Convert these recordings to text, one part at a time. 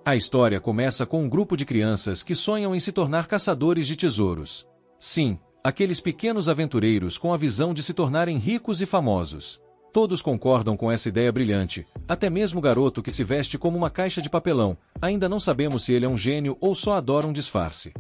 A história começa com um grupo de crianças que sonham em se tornar caçadores de tesouros. Sim, aqueles pequenos aventureiros com a visão de se tornarem ricos e famosos. Todos concordam com essa ideia brilhante, até mesmo o garoto que se veste como uma caixa de papelão, ainda não sabemos se ele é um gênio ou só adora um disfarce.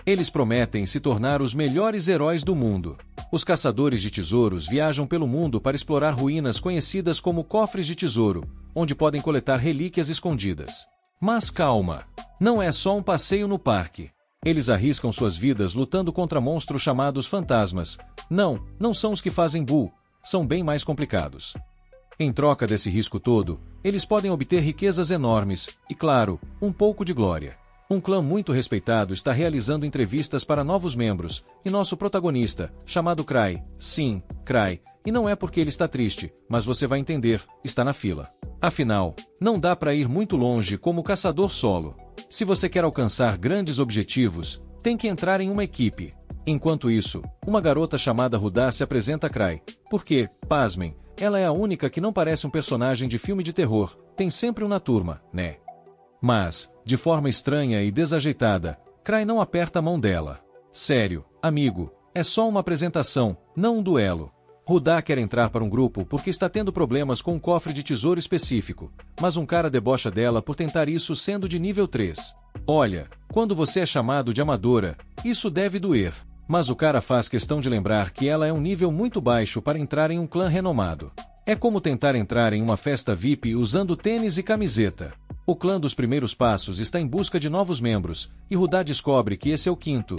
Eles prometem se tornar os melhores heróis do mundo. Os caçadores de tesouros viajam pelo mundo para explorar ruínas conhecidas como cofres de tesouro, onde podem coletar relíquias escondidas. Mas calma! Não é só um passeio no parque. Eles arriscam suas vidas lutando contra monstros chamados fantasmas. Não são os que fazem bull, são bem mais complicados. Em troca desse risco todo, eles podem obter riquezas enormes e, claro, um pouco de glória. Um clã muito respeitado está realizando entrevistas para novos membros, e nosso protagonista, chamado Cry, sim, Cry, e não é porque ele está triste, mas você vai entender, está na fila. Afinal, não dá para ir muito longe como caçador solo. Se você quer alcançar grandes objetivos, tem que entrar em uma equipe. Enquanto isso, uma garota chamada Rudá se apresenta a Cry, porque, pasmem, ela é a única que não parece um personagem de filme de terror, tem sempre um na turma, né? Mas, de forma estranha e desajeitada, Cry não aperta a mão dela. Sério, amigo, é só uma apresentação, não um duelo. Rudá quer entrar para um grupo porque está tendo problemas com um cofre de tesouro específico, mas um cara debocha dela por tentar isso sendo de nível 3. Olha, quando você é chamado de amadora, isso deve doer. Mas o cara faz questão de lembrar que ela é um nível muito baixo para entrar em um clã renomado. É como tentar entrar em uma festa VIP usando tênis e camiseta. O clã dos primeiros passos está em busca de novos membros, e Rudá descobre que esse é o quinto,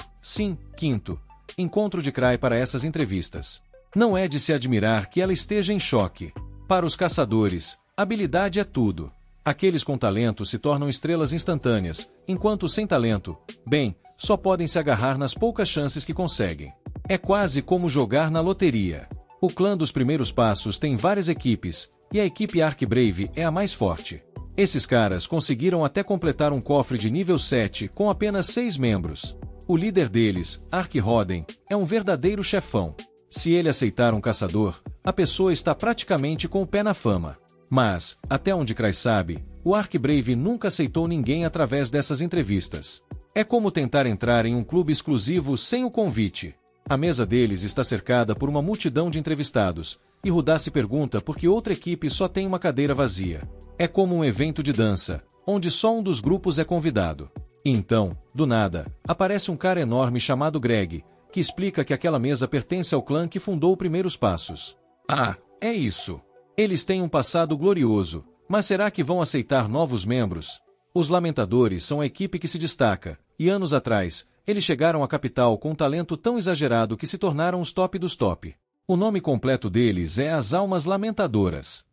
encontro de Cry para essas entrevistas. Não é de se admirar que ela esteja em choque. Para os caçadores, habilidade é tudo. Aqueles com talento se tornam estrelas instantâneas, enquanto os sem talento, bem, só podem se agarrar nas poucas chances que conseguem. É quase como jogar na loteria. O clã dos primeiros passos tem várias equipes, e a equipe Ark-Brave é a mais forte. Esses caras conseguiram até completar um cofre de nível 7 com apenas 6 membros. O líder deles, Ark-Roden, é um verdadeiro chefão. Se ele aceitar um caçador, a pessoa está praticamente com o pé na fama. Mas, até onde Cry sabe, o Ark-Brave nunca aceitou ninguém através dessas entrevistas. É como tentar entrar em um clube exclusivo sem o convite. A mesa deles está cercada por uma multidão de entrevistados, e Rudá se pergunta por que outra equipe só tem uma cadeira vazia. É como um evento de dança, onde só um dos grupos é convidado. E então, do nada, aparece um cara enorme chamado Greg, que explica que aquela mesa pertence ao clã que fundou Primeiros Passos. Ah, é isso. Eles têm um passado glorioso, mas será que vão aceitar novos membros? Os Lamentadores são a equipe que se destaca, e anos atrás, eles chegaram à capital com um talento tão exagerado que se tornaram os top dos top. O nome completo deles é as Almas Lamentadoras.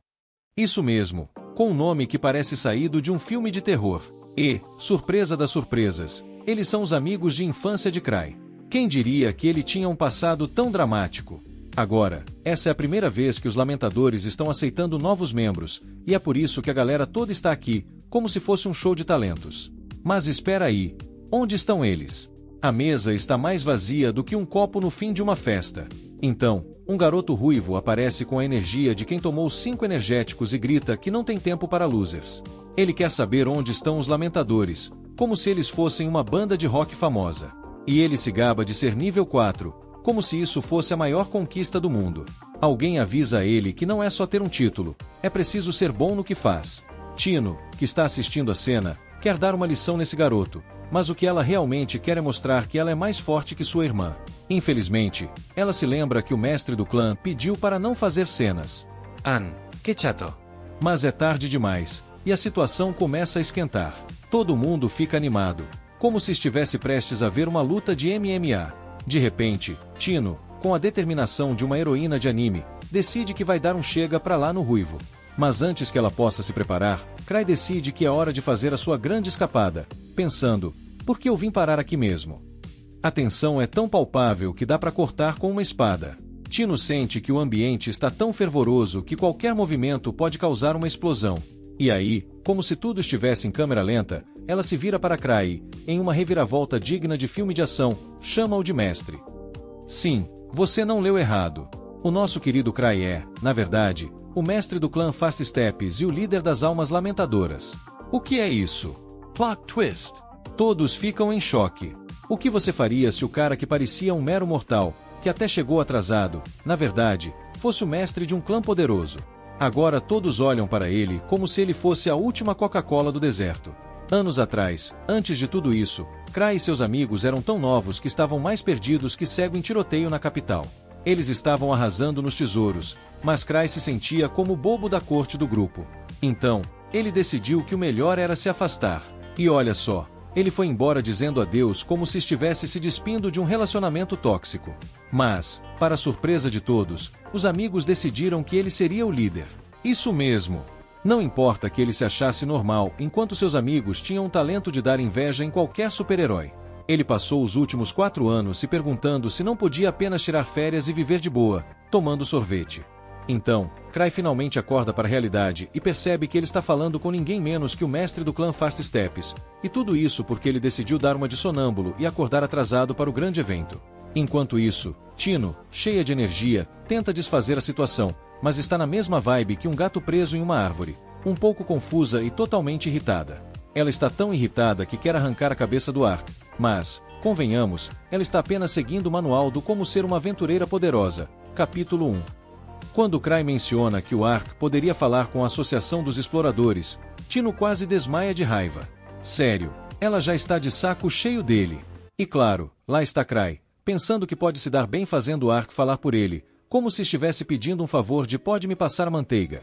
Isso mesmo, com um nome que parece saído de um filme de terror. E, surpresa das surpresas, eles são os amigos de infância de Cry. Quem diria que ele tinha um passado tão dramático? Agora, essa é a primeira vez que os Lamentadores estão aceitando novos membros, e é por isso que a galera toda está aqui, como se fosse um show de talentos. Mas espera aí, onde estão eles? A mesa está mais vazia do que um copo no fim de uma festa. Então, um garoto ruivo aparece com a energia de quem tomou 5 energéticos e grita que não tem tempo para losers. Ele quer saber onde estão os Lamentadores, como se eles fossem uma banda de rock famosa. E ele se gaba de ser nível 4, como se isso fosse a maior conquista do mundo. Alguém avisa a ele que não é só ter um título, é preciso ser bom no que faz. Tino, que está assistindo a cena, quer dar uma lição nesse garoto, mas o que ela realmente quer é mostrar que ela é mais forte que sua irmã. Infelizmente, ela se lembra que o mestre do clã pediu para não fazer cenas. Que chato. Mas é tarde demais, e a situação começa a esquentar. Todo mundo fica animado, como se estivesse prestes a ver uma luta de MMA. De repente, Tino, com a determinação de uma heroína de anime, decide que vai dar um chega pra lá no ruivo. Mas antes que ela possa se preparar, Cry decide que é hora de fazer a sua grande escapada, pensando, por que eu vim parar aqui mesmo? A tensão é tão palpável que dá pra cortar com uma espada. Tino sente que o ambiente está tão fervoroso que qualquer movimento pode causar uma explosão. E aí, como se tudo estivesse em câmera lenta, ela se vira para Cry, em uma reviravolta digna de filme de ação, chama-o de mestre. Sim, você não leu errado. O nosso querido Cry é, na verdade, o mestre do clã Fast Steps e o líder das Almas Lamentadoras. O que é isso? Plot twist. Todos ficam em choque. O que você faria se o cara que parecia um mero mortal, que até chegou atrasado, na verdade, fosse o mestre de um clã poderoso? Agora todos olham para ele como se ele fosse a última Coca-Cola do deserto. Anos atrás, antes de tudo isso, Cry e seus amigos eram tão novos que estavam mais perdidos que cego em tiroteio na capital. Eles estavam arrasando nos tesouros, mas Cry se sentia como o bobo da corte do grupo. Então, ele decidiu que o melhor era se afastar. E olha só, ele foi embora dizendo adeus como se estivesse se despindo de um relacionamento tóxico. Mas, para a surpresa de todos, os amigos decidiram que ele seria o líder. Isso mesmo! Não importa que ele se achasse normal, enquanto seus amigos tinham o talento de dar inveja em qualquer super-herói. Ele passou os últimos 4 anos se perguntando se não podia apenas tirar férias e viver de boa, tomando sorvete. Então, Cry finalmente acorda para a realidade e percebe que ele está falando com ninguém menos que o mestre do clã Fast Steps, e tudo isso porque ele decidiu dar uma de sonâmbulo e acordar atrasado para o grande evento. Enquanto isso, Tino, cheia de energia, tenta desfazer a situação, mas está na mesma vibe que um gato preso em uma árvore, um pouco confusa e totalmente irritada. Ela está tão irritada que quer arrancar a cabeça do ar, mas, convenhamos, ela está apenas seguindo o manual do Como Ser uma Aventureira Poderosa, capítulo 1. Quando Cry menciona que o Ark poderia falar com a Associação dos Exploradores, Tino quase desmaia de raiva. Sério, ela já está de saco cheio dele. E claro, lá está Cry, pensando que pode se dar bem fazendo o Ark falar por ele, como se estivesse pedindo um favor de pode me passar manteiga.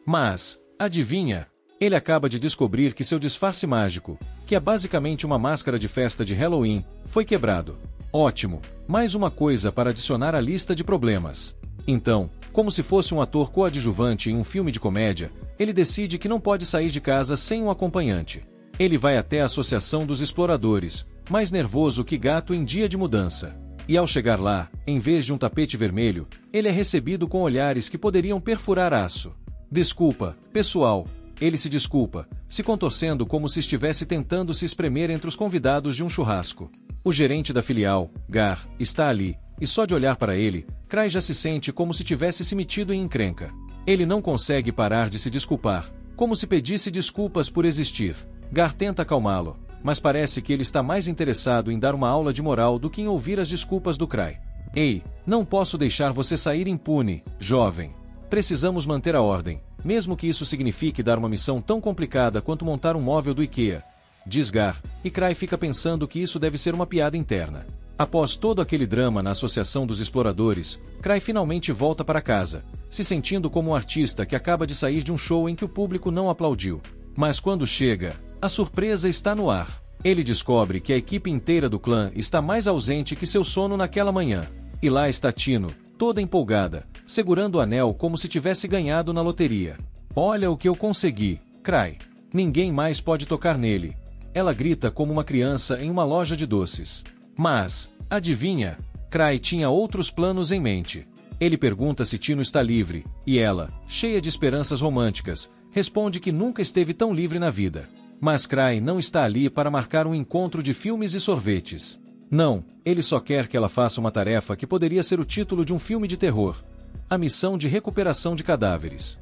Mas, adivinha? Ele acaba de descobrir que seu disfarce mágico, que é basicamente uma máscara de festa de Halloween, foi quebrado. Ótimo, mais uma coisa para adicionar à lista de problemas. Então, como se fosse um ator coadjuvante em um filme de comédia, ele decide que não pode sair de casa sem um acompanhante. Ele vai até a Associação dos Exploradores, mais nervoso que gato em dia de mudança. E ao chegar lá, em vez de um tapete vermelho, ele é recebido com olhares que poderiam perfurar aço. Desculpa, pessoal. Ele se desculpa, se contorcendo como se estivesse tentando se espremer entre os convidados de um churrasco. O gerente da filial, Gar, está ali, e só de olhar para ele, Cry já se sente como se tivesse se metido em encrenca. Ele não consegue parar de se desculpar, como se pedisse desculpas por existir. Gar tenta acalmá-lo, mas parece que ele está mais interessado em dar uma aula de moral do que em ouvir as desculpas do Cry. Ei, não posso deixar você sair impune, jovem. Precisamos manter a ordem, mesmo que isso signifique dar uma missão tão complicada quanto montar um móvel do IKEA, diz Gar, e Cry fica pensando que isso deve ser uma piada interna. Após todo aquele drama na Associação dos Exploradores, Cry finalmente volta para casa, se sentindo como um artista que acaba de sair de um show em que o público não aplaudiu. Mas quando chega, a surpresa está no ar. Ele descobre que a equipe inteira do clã está mais ausente que seu sono naquela manhã. E lá está Tino, toda empolgada, segurando o anel como se tivesse ganhado na loteria. Olha o que eu consegui, Cry. Ninguém mais pode tocar nele. Ela grita como uma criança em uma loja de doces. Mas, adivinha? Cry tinha outros planos em mente. Ele pergunta se Tino está livre, e ela, cheia de esperanças românticas, responde que nunca esteve tão livre na vida. Mas Cry não está ali para marcar um encontro de filmes e sorvetes. Não, ele só quer que ela faça uma tarefa que poderia ser o título de um filme de terror. A missão de recuperação de cadáveres.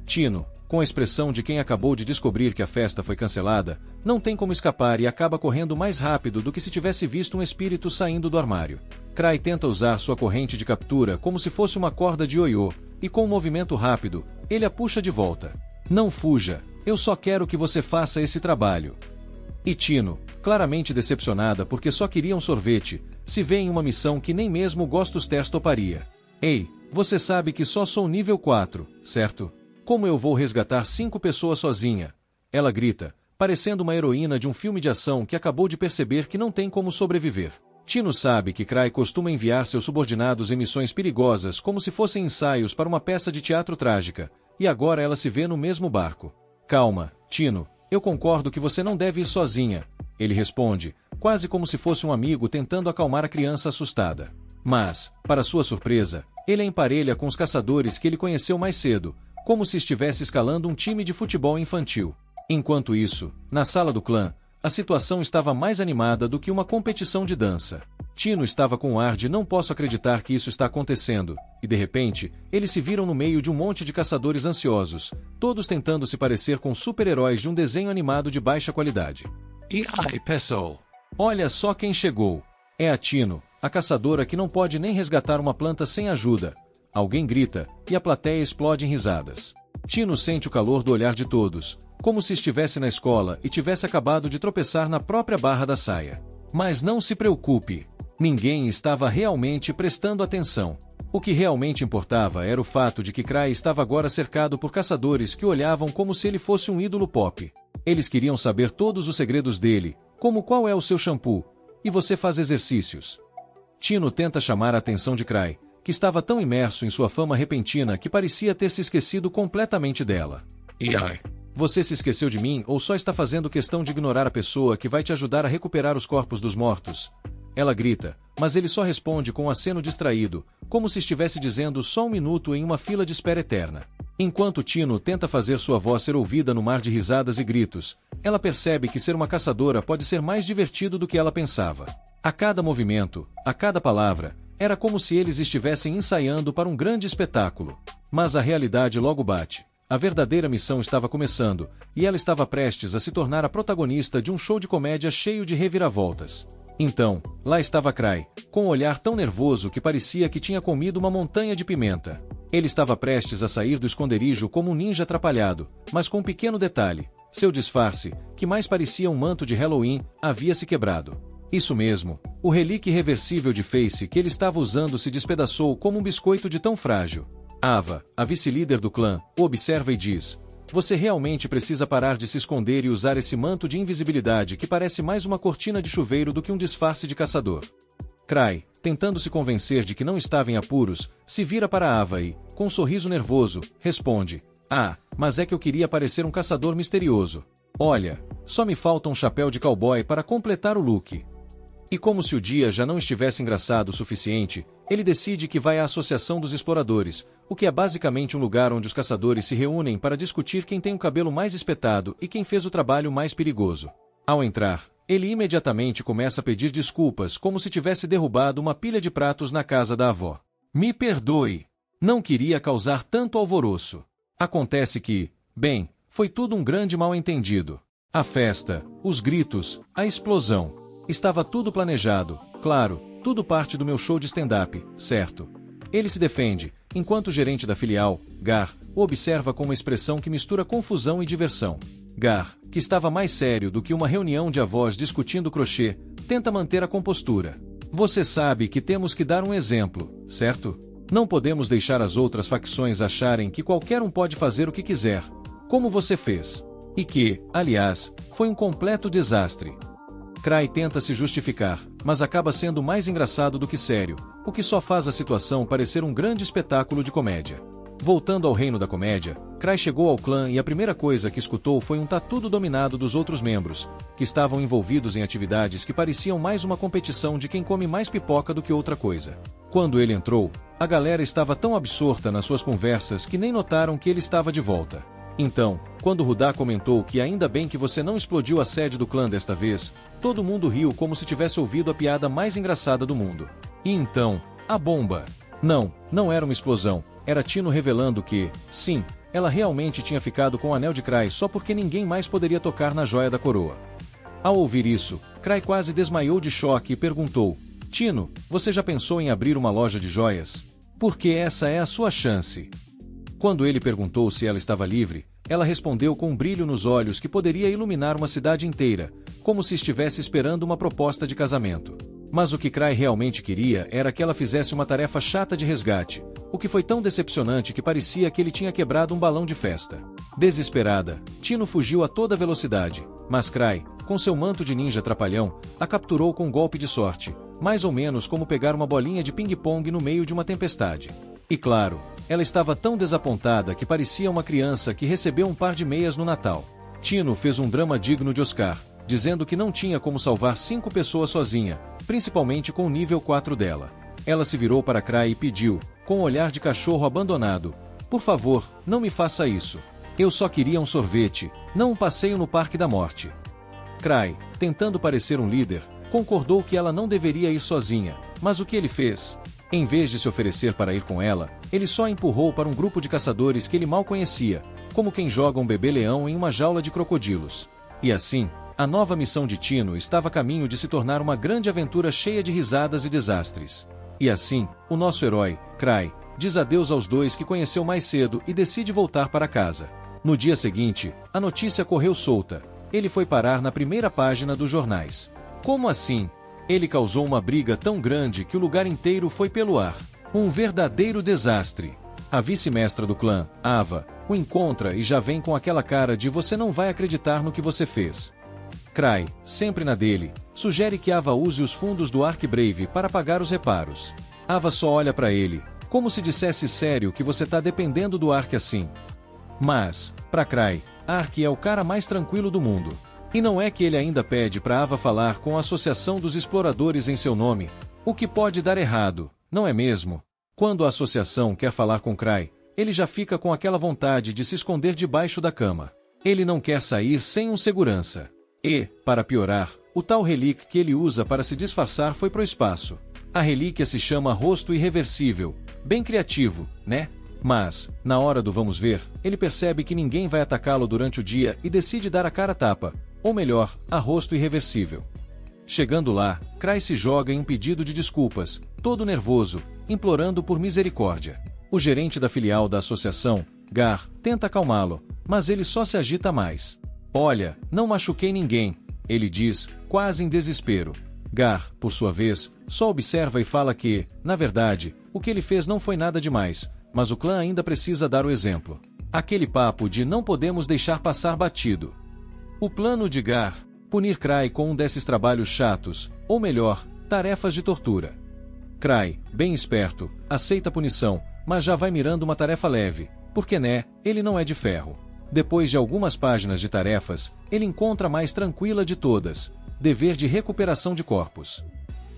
Tino, com a expressão de quem acabou de descobrir que a festa foi cancelada, não tem como escapar e acaba correndo mais rápido do que se tivesse visto um espírito saindo do armário. Cry tenta usar sua corrente de captura como se fosse uma corda de ioiô, e com um movimento rápido, ele a puxa de volta. Não fuja, eu só quero que você faça esse trabalho. E Tino, claramente decepcionada porque só queria um sorvete, se vê em uma missão que nem mesmo o Gostos Test toparia. Ei, você sabe que só sou nível 4, certo? Como eu vou resgatar 5 pessoas sozinha? Ela grita, parecendo uma heroína de um filme de ação que acabou de perceber que não tem como sobreviver. Tino sabe que Cry costuma enviar seus subordinados em missões perigosas como se fossem ensaios para uma peça de teatro trágica, e agora ela se vê no mesmo barco. Calma, Tino, eu concordo que você não deve ir sozinha, ele responde, quase como se fosse um amigo tentando acalmar a criança assustada. Mas, para sua surpresa, ele a emparelha com os caçadores que ele conheceu mais cedo, como se estivesse escalando um time de futebol infantil. Enquanto isso, na sala do clã, a situação estava mais animada do que uma competição de dança. Tino estava com um ar de não posso acreditar que isso está acontecendo, e de repente, eles se viram no meio de um monte de caçadores ansiosos, todos tentando se parecer com super-heróis de um desenho animado de baixa qualidade. E aí, pessoal? Olha só quem chegou. É a Tino, a caçadora que não pode nem resgatar uma planta sem ajuda. Alguém grita, e a plateia explode em risadas. Tino sente o calor do olhar de todos, como se estivesse na escola e tivesse acabado de tropeçar na própria barra da saia. Mas não se preocupe. Ninguém estava realmente prestando atenção. O que realmente importava era o fato de que Cray estava agora cercado por caçadores que olhavam como se ele fosse um ídolo pop. Eles queriam saber todos os segredos dele, como qual é o seu shampoo, e você faz exercícios. Tino tenta chamar a atenção de Cray, que estava tão imerso em sua fama repentina que parecia ter se esquecido completamente dela. E aí? Você se esqueceu de mim ou só está fazendo questão de ignorar a pessoa que vai te ajudar a recuperar os corpos dos mortos? Ela grita, mas ele só responde com um aceno distraído, como se estivesse dizendo só um minuto em uma fila de espera eterna. Enquanto Tino tenta fazer sua voz ser ouvida no mar de risadas e gritos, ela percebe que ser uma caçadora pode ser mais divertido do que ela pensava. A cada movimento, a cada palavra, era como se eles estivessem ensaiando para um grande espetáculo. Mas a realidade logo bate. A verdadeira missão estava começando, e ela estava prestes a se tornar a protagonista de um show de comédia cheio de reviravoltas. Então, lá estava Cray, com um olhar tão nervoso que parecia que tinha comido uma montanha de pimenta. Ele estava prestes a sair do esconderijo como um ninja atrapalhado, mas com um pequeno detalhe: seu disfarce, que mais parecia um manto de Halloween, havia se quebrado. Isso mesmo, o relíquio irreversível de Face que ele estava usando se despedaçou como um biscoito de tão frágil. Ava, a vice-líder do clã, o observa e diz: você realmente precisa parar de se esconder e usar esse manto de invisibilidade que parece mais uma cortina de chuveiro do que um disfarce de caçador. Cray, tentando se convencer de que não estava em apuros, se vira para Ava e, com um sorriso nervoso, responde: ah, mas é que eu queria parecer um caçador misterioso. Olha, só me falta um chapéu de cowboy para completar o look. E como se o dia já não estivesse engraçado o suficiente, ele decide que vai à Associação dos Exploradores, o que é basicamente um lugar onde os caçadores se reúnem para discutir quem tem o cabelo mais espetado e quem fez o trabalho mais perigoso. Ao entrar, ele imediatamente começa a pedir desculpas como se tivesse derrubado uma pilha de pratos na casa da avó. Me perdoe. Não queria causar tanto alvoroço. Acontece que, bem, foi tudo um grande mal-entendido. A festa, os gritos, a explosão. Estava tudo planejado, claro, tudo parte do meu show de stand-up, certo? Ele se defende, enquanto o gerente da filial, Gar, o observa com uma expressão que mistura confusão e diversão. Gar, que estava mais sério do que uma reunião de avós discutindo crochê, tenta manter a compostura. Você sabe que temos que dar um exemplo, certo? Não podemos deixar as outras facções acharem que qualquer um pode fazer o que quiser, como você fez. E que, aliás, foi um completo desastre. Cray tenta se justificar, mas acaba sendo mais engraçado do que sério, o que só faz a situação parecer um grande espetáculo de comédia. Voltando ao reino da comédia, Cray chegou ao clã e a primeira coisa que escutou foi um tá tudo dominado dos outros membros, que estavam envolvidos em atividades que pareciam mais uma competição de quem come mais pipoca do que outra coisa. Quando ele entrou, a galera estava tão absorta nas suas conversas que nem notaram que ele estava de volta. Então, quando Rudá comentou que ainda bem que você não explodiu a sede do clã desta vez, todo mundo riu como se tivesse ouvido a piada mais engraçada do mundo. E então, a bomba. Não era uma explosão, era Tino revelando que, sim, ela realmente tinha ficado com o anel de Cray só porque ninguém mais poderia tocar na joia da coroa. Ao ouvir isso, Cray quase desmaiou de choque e perguntou: Tino, você já pensou em abrir uma loja de joias? Porque essa é a sua chance. Quando ele perguntou se ela estava livre, ela respondeu com um brilho nos olhos que poderia iluminar uma cidade inteira, como se estivesse esperando uma proposta de casamento. Mas o que Cray realmente queria era que ela fizesse uma tarefa chata de resgate, o que foi tão decepcionante que parecia que ele tinha quebrado um balão de festa. Desesperada, Tino fugiu a toda velocidade, mas Cray, com seu manto de ninja trapalhão, a capturou com um golpe de sorte, mais ou menos como pegar uma bolinha de ping-pong no meio de uma tempestade. E claro, ela estava tão desapontada que parecia uma criança que recebeu um par de meias no Natal. Tino fez um drama digno de Oscar, dizendo que não tinha como salvar 5 pessoas sozinha, principalmente com o nível 4 dela. Ela se virou para Cray e pediu, com um olhar de cachorro abandonado: por favor, não me faça isso. Eu só queria um sorvete, não um passeio no Parque da Morte. Cray, tentando parecer um líder, Concordou que ela não deveria ir sozinha, mas o que ele fez? Em vez de se oferecer para ir com ela, ele só a empurrou para um grupo de caçadores que ele mal conhecia, como quem joga um bebê-leão em uma jaula de crocodilos. E assim, a nova missão de Tino estava a caminho de se tornar uma grande aventura cheia de risadas e desastres. E assim, o nosso herói, Cry, diz adeus aos dois que conheceu mais cedo e decide voltar para casa. No dia seguinte, a notícia correu solta. Ele foi parar na primeira página dos jornais. Como assim? Ele causou uma briga tão grande que o lugar inteiro foi pelo ar. Um verdadeiro desastre. A vice-mestra do clã, Ava, o encontra e já vem com aquela cara de você não vai acreditar no que você fez. Cry, sempre na dele, sugere que Ava use os fundos do Ark Brave para pagar os reparos. Ava só olha para ele, como se dissesse sério que você tá dependendo do Ark assim. Mas, para Cry, Ark é o cara mais tranquilo do mundo. E não é que ele ainda pede para Ava falar com a Associação dos Exploradores em seu nome, o que pode dar errado, não é mesmo? Quando a associação quer falar com Cry, ele já fica com aquela vontade de se esconder debaixo da cama. Ele não quer sair sem um segurança. E, para piorar, o tal relíquia que ele usa para se disfarçar foi pro espaço. A relíquia se chama Rosto Irreversível. Bem criativo, né? Mas, na hora do vamos ver, ele percebe que ninguém vai atacá-lo durante o dia e decide dar a cara a tapa, ou melhor, a Rosto Irreversível. Chegando lá, Cry se joga em um pedido de desculpas, todo nervoso, implorando por misericórdia. O gerente da filial da associação, Gar, tenta acalmá-lo, mas ele só se agita mais. Olha, não machuquei ninguém, ele diz, quase em desespero. Gar, por sua vez, só observa e fala que, na verdade, o que ele fez não foi nada demais, mas o clã ainda precisa dar o exemplo. Aquele papo de não podemos deixar passar batido. O plano de Gar, punir Cry com um desses trabalhos chatos, ou melhor, tarefas de tortura. Cry, bem esperto, aceita a punição, mas já vai mirando uma tarefa leve, porque né, ele não é de ferro. Depois de algumas páginas de tarefas, ele encontra a mais tranquila de todas, dever de recuperação de corpos.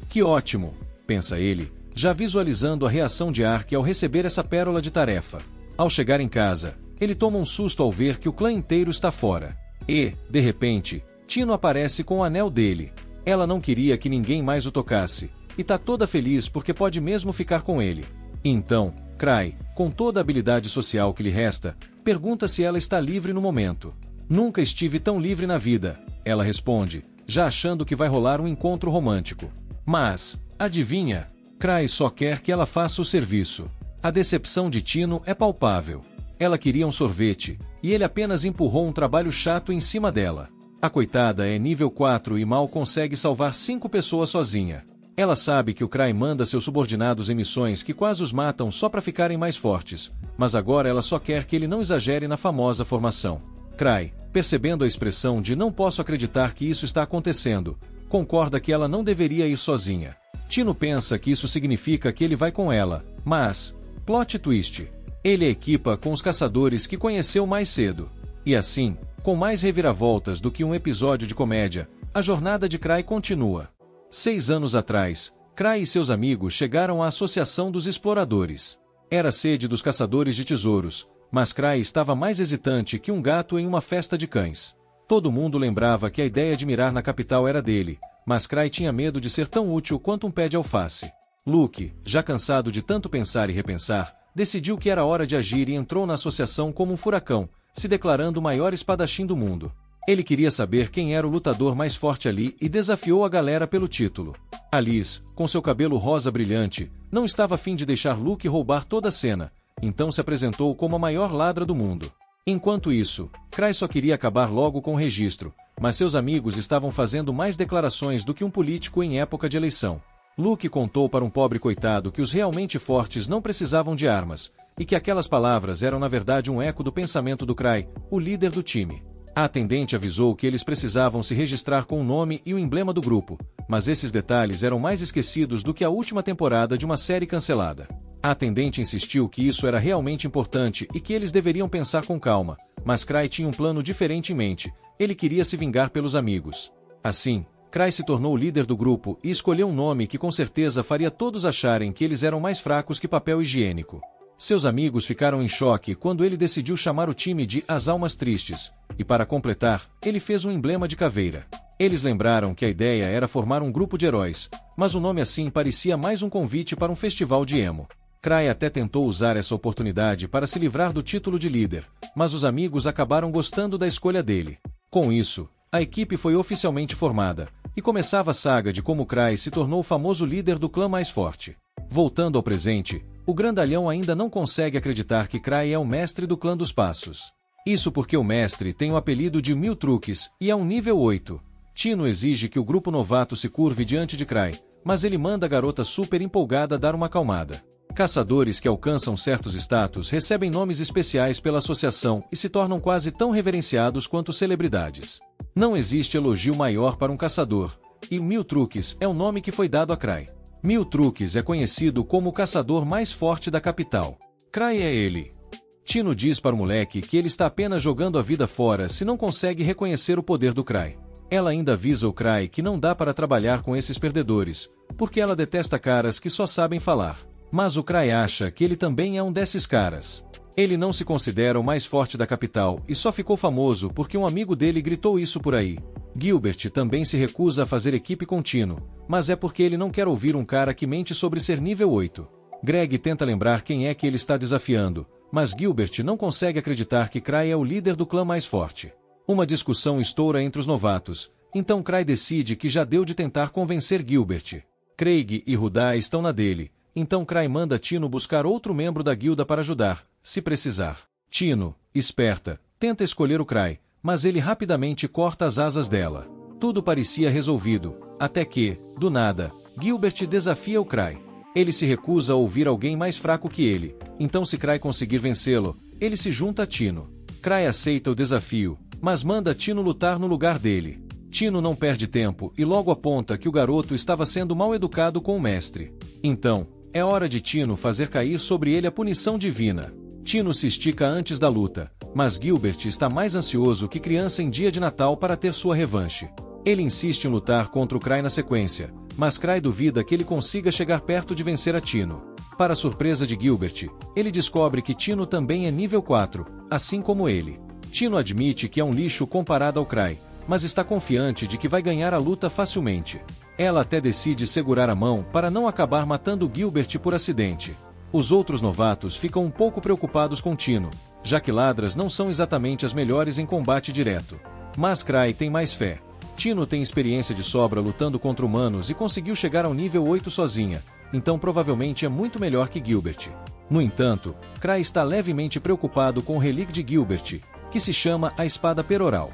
Que ótimo, pensa ele, já visualizando a reação de Ark ao receber essa pérola de tarefa. Ao chegar em casa, ele toma um susto ao ver que o clã inteiro está fora. E, de repente, Tino aparece com o anel dele. Ela não queria que ninguém mais o tocasse, e tá toda feliz porque pode mesmo ficar com ele. Então, Cry, com toda a habilidade social que lhe resta, pergunta se ela está livre no momento. Nunca estive tão livre na vida, ela responde, já achando que vai rolar um encontro romântico. Mas, adivinha? Cry só quer que ela faça o serviço. A decepção de Tino é palpável. Ela queria um sorvete, e ele apenas empurrou um trabalho chato em cima dela. A coitada é nível 4 e mal consegue salvar 5 pessoas sozinha. Ela sabe que o Cry manda seus subordinados em missões que quase os matam só para ficarem mais fortes, mas agora ela só quer que ele não exagere na famosa formação. Cry, percebendo a expressão de não posso acreditar que isso está acontecendo, concorda que ela não deveria ir sozinha. Tino pensa que isso significa que ele vai com ela, mas, plot twist, ele a equipa com os caçadores que conheceu mais cedo. E assim, com mais reviravoltas do que um episódio de comédia, a jornada de Cry continua. 6 anos atrás, Cry e seus amigos chegaram à Associação dos Exploradores. Era a sede dos caçadores de tesouros, mas Cry estava mais hesitante que um gato em uma festa de cães. Todo mundo lembrava que a ideia de mirar na capital era dele, mas Cry tinha medo de ser tão útil quanto um pé de alface. Luke, já cansado de tanto pensar e repensar, decidiu que era hora de agir e entrou na associação como um furacão, se declarando o maior espadachim do mundo. Ele queria saber quem era o lutador mais forte ali e desafiou a galera pelo título. Alice, com seu cabelo rosa brilhante, não estava a fim de deixar Luke roubar toda a cena, então se apresentou como a maior ladra do mundo. Enquanto isso, Cry só queria acabar logo com o registro, mas seus amigos estavam fazendo mais declarações do que um político em época de eleição. Luke contou para um pobre coitado que os realmente fortes não precisavam de armas, e que aquelas palavras eram na verdade um eco do pensamento do Cry, o líder do time. A atendente avisou que eles precisavam se registrar com o nome e o emblema do grupo, mas esses detalhes eram mais esquecidos do que a última temporada de uma série cancelada. A atendente insistiu que isso era realmente importante e que eles deveriam pensar com calma, mas Cry tinha um plano diferente em mente, ele queria se vingar pelos amigos. Assim, Cry se tornou o líder do grupo e escolheu um nome que com certeza faria todos acharem que eles eram mais fracos que papel higiênico. Seus amigos ficaram em choque quando ele decidiu chamar o time de As Almas Tristes, e para completar, ele fez um emblema de caveira. Eles lembraram que a ideia era formar um grupo de heróis, mas o nome assim parecia mais um convite para um festival de emo. Cry até tentou usar essa oportunidade para se livrar do título de líder, mas os amigos acabaram gostando da escolha dele. Com isso, a equipe foi oficialmente formada, e começava a saga de como Cry se tornou o famoso líder do clã mais forte. Voltando ao presente, o grandalhão ainda não consegue acreditar que Cry é o mestre do clã dos Passos. Isso porque o mestre tem o apelido de 1000 truques e é um nível 8. Tino exige que o grupo novato se curve diante de Cry, mas ele manda a garota super empolgada dar uma acalmada. Caçadores que alcançam certos status recebem nomes especiais pela associação e se tornam quase tão reverenciados quanto celebridades. Não existe elogio maior para um caçador, e 1000 truques é o nome que foi dado a Cry. 1000 truques é conhecido como o caçador mais forte da capital. Cry é ele. Tino diz para o moleque que ele está apenas jogando a vida fora se não consegue reconhecer o poder do Cry. Ela ainda avisa o Cry que não dá para trabalhar com esses perdedores, porque ela detesta caras que só sabem falar. Mas o Cry acha que ele também é um desses caras. Ele não se considera o mais forte da capital e só ficou famoso porque um amigo dele gritou isso por aí. Gilbert também se recusa a fazer equipe com Tino, mas é porque ele não quer ouvir um cara que mente sobre ser nível 8. Greg tenta lembrar quem é que ele está desafiando, mas Gilbert não consegue acreditar que Cry é o líder do clã mais forte. Uma discussão estoura entre os novatos, então Cry decide que já deu de tentar convencer Gilbert. Craig e Rudá estão na dele, então Cry manda Tino buscar outro membro da guilda para ajudar, se precisar. Tino, esperta, tenta escolher o Cry, mas ele rapidamente corta as asas dela. Tudo parecia resolvido, até que, do nada, Gilbert desafia o Cry. Ele se recusa a ouvir alguém mais fraco que ele, então se Cry conseguir vencê-lo, ele se junta a Tino. Cry aceita o desafio, mas manda Tino lutar no lugar dele. Tino não perde tempo e logo aponta que o garoto estava sendo mal educado com o mestre. Então, é hora de Tino fazer cair sobre ele a punição divina. Tino se estica antes da luta, mas Gilbert está mais ansioso que criança em dia de Natal para ter sua revanche. Ele insiste em lutar contra o Cry na sequência, mas Cry duvida que ele consiga chegar perto de vencer a Tino. Para a surpresa de Gilbert, ele descobre que Tino também é nível 4, assim como ele. Tino admite que é um lixo comparado ao Cry, mas está confiante de que vai ganhar a luta facilmente. Ela até decide segurar a mão para não acabar matando Gilbert por acidente. Os outros novatos ficam um pouco preocupados com Tino, já que ladras não são exatamente as melhores em combate direto. Mas Cry tem mais fé. Tino tem experiência de sobra lutando contra humanos e conseguiu chegar ao nível 8 sozinha, então provavelmente é muito melhor que Gilbert. No entanto, Cry está levemente preocupado com o relíquio de Gilbert, que se chama a Espada Peroral.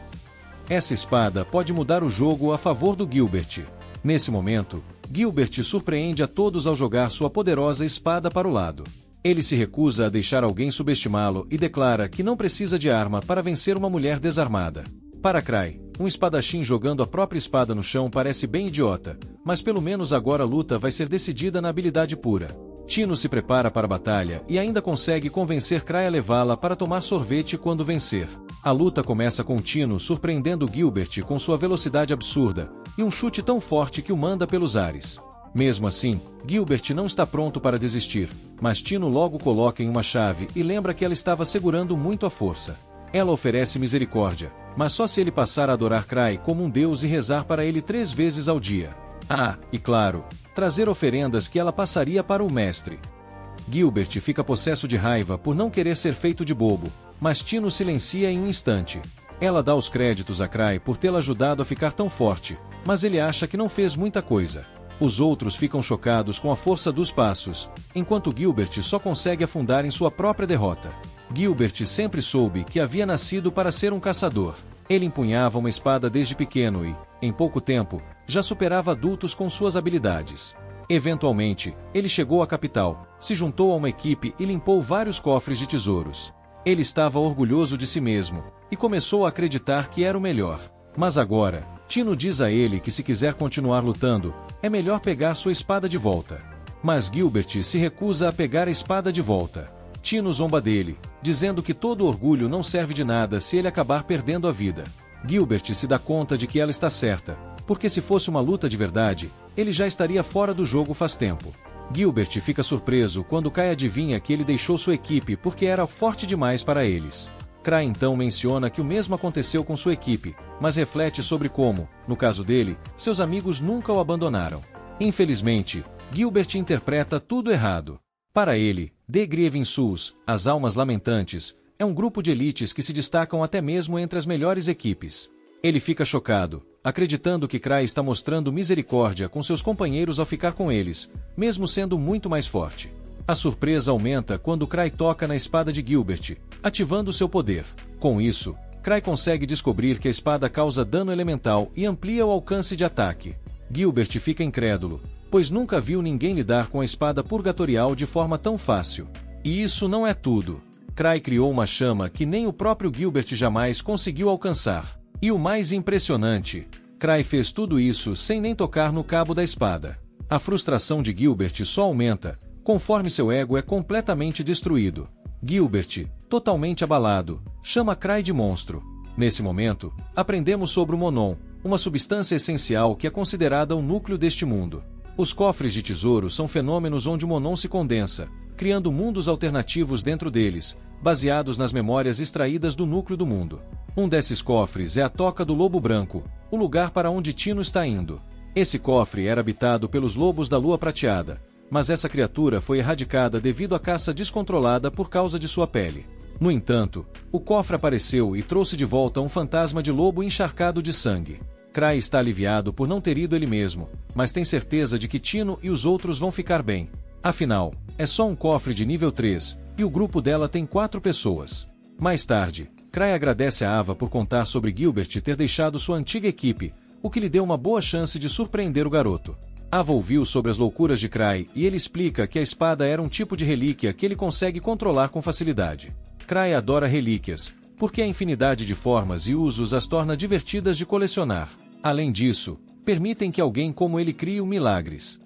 Essa espada pode mudar o jogo a favor do Gilbert. Nesse momento, Gilbert surpreende a todos ao jogar sua poderosa espada para o lado. Ele se recusa a deixar alguém subestimá-lo e declara que não precisa de arma para vencer uma mulher desarmada. Para Cry, um espadachim jogando a própria espada no chão parece bem idiota, mas pelo menos agora a luta vai ser decidida na habilidade pura. Tino se prepara para a batalha e ainda consegue convencer Cry a levá-la para tomar sorvete quando vencer. A luta começa com Tino surpreendendo Gilbert com sua velocidade absurda e um chute tão forte que o manda pelos ares. Mesmo assim, Gilbert não está pronto para desistir, mas Tino logo coloca em uma chave e lembra que ela estava segurando muito a força. Ela oferece misericórdia, mas só se ele passar a adorar Cry como um deus e rezar para ele 3 vezes ao dia. Ah, e claro, trazer oferendas que ela passaria para o mestre. Gilbert fica possesso de raiva por não querer ser feito de bobo, mas Tino silencia em um instante. Ela dá os créditos a Cry por tê-la ajudado a ficar tão forte, mas ele acha que não fez muita coisa. Os outros ficam chocados com a força dos passos, enquanto Gilbert só consegue afundar em sua própria derrota. Gilbert sempre soube que havia nascido para ser um caçador. Ele empunhava uma espada desde pequeno e, em pouco tempo, já superava adultos com suas habilidades. Eventualmente, ele chegou à capital, se juntou a uma equipe e limpou vários cofres de tesouros. Ele estava orgulhoso de si mesmo, e começou a acreditar que era o melhor. Mas agora, Tino diz a ele que se quiser continuar lutando, é melhor pegar sua espada de volta. Mas Gilbert se recusa a pegar a espada de volta. Tino zomba dele, dizendo que todo orgulho não serve de nada se ele acabar perdendo a vida. Gilbert se dá conta de que ela está certa, porque se fosse uma luta de verdade, ele já estaria fora do jogo faz tempo. Gilbert fica surpreso quando Kai adivinha que ele deixou sua equipe porque era forte demais para eles. Cry então menciona que o mesmo aconteceu com sua equipe, mas reflete sobre como, no caso dele, seus amigos nunca o abandonaram. Infelizmente, Gilbert interpreta tudo errado. Para ele, The Grieving Souls, as Almas Lamentantes, é um grupo de elites que se destacam até mesmo entre as melhores equipes. Ele fica chocado, acreditando que Cry está mostrando misericórdia com seus companheiros ao ficar com eles, mesmo sendo muito mais forte. A surpresa aumenta quando Cry toca na espada de Gilbert, ativando seu poder. Com isso, Cry consegue descobrir que a espada causa dano elemental e amplia o alcance de ataque. Gilbert fica incrédulo, pois nunca viu ninguém lidar com a espada purgatorial de forma tão fácil. E isso não é tudo. Cry criou uma chama que nem o próprio Gilbert jamais conseguiu alcançar. E o mais impressionante, Cry fez tudo isso sem nem tocar no cabo da espada. A frustração de Gilbert só aumenta, conforme seu ego é completamente destruído. Gilbert, totalmente abalado, chama Cry de monstro. Nesse momento, aprendemos sobre o Monon, uma substância essencial que é considerada o núcleo deste mundo. Os cofres de tesouro são fenômenos onde o Monon se condensa, criando mundos alternativos dentro deles, baseados nas memórias extraídas do núcleo do mundo. Um desses cofres é a Toca do Lobo Branco, o lugar para onde Tino está indo. Esse cofre era habitado pelos lobos da Lua Prateada, mas essa criatura foi erradicada devido à caça descontrolada por causa de sua pele. No entanto, o cofre apareceu e trouxe de volta um fantasma de lobo encharcado de sangue. Cry está aliviado por não ter ido ele mesmo, mas tem certeza de que Tino e os outros vão ficar bem. Afinal, é só um cofre de nível 3, e o grupo dela tem 4 pessoas. Mais tarde, Cry agradece a Ava por contar sobre Gilbert ter deixado sua antiga equipe, o que lhe deu uma boa chance de surpreender o garoto. Ava ouviu sobre as loucuras de Cry e ele explica que a espada era um tipo de relíquia que ele consegue controlar com facilidade. Cry adora relíquias, porque a infinidade de formas e usos as torna divertidas de colecionar. Além disso, permitem que alguém como ele crie milagres.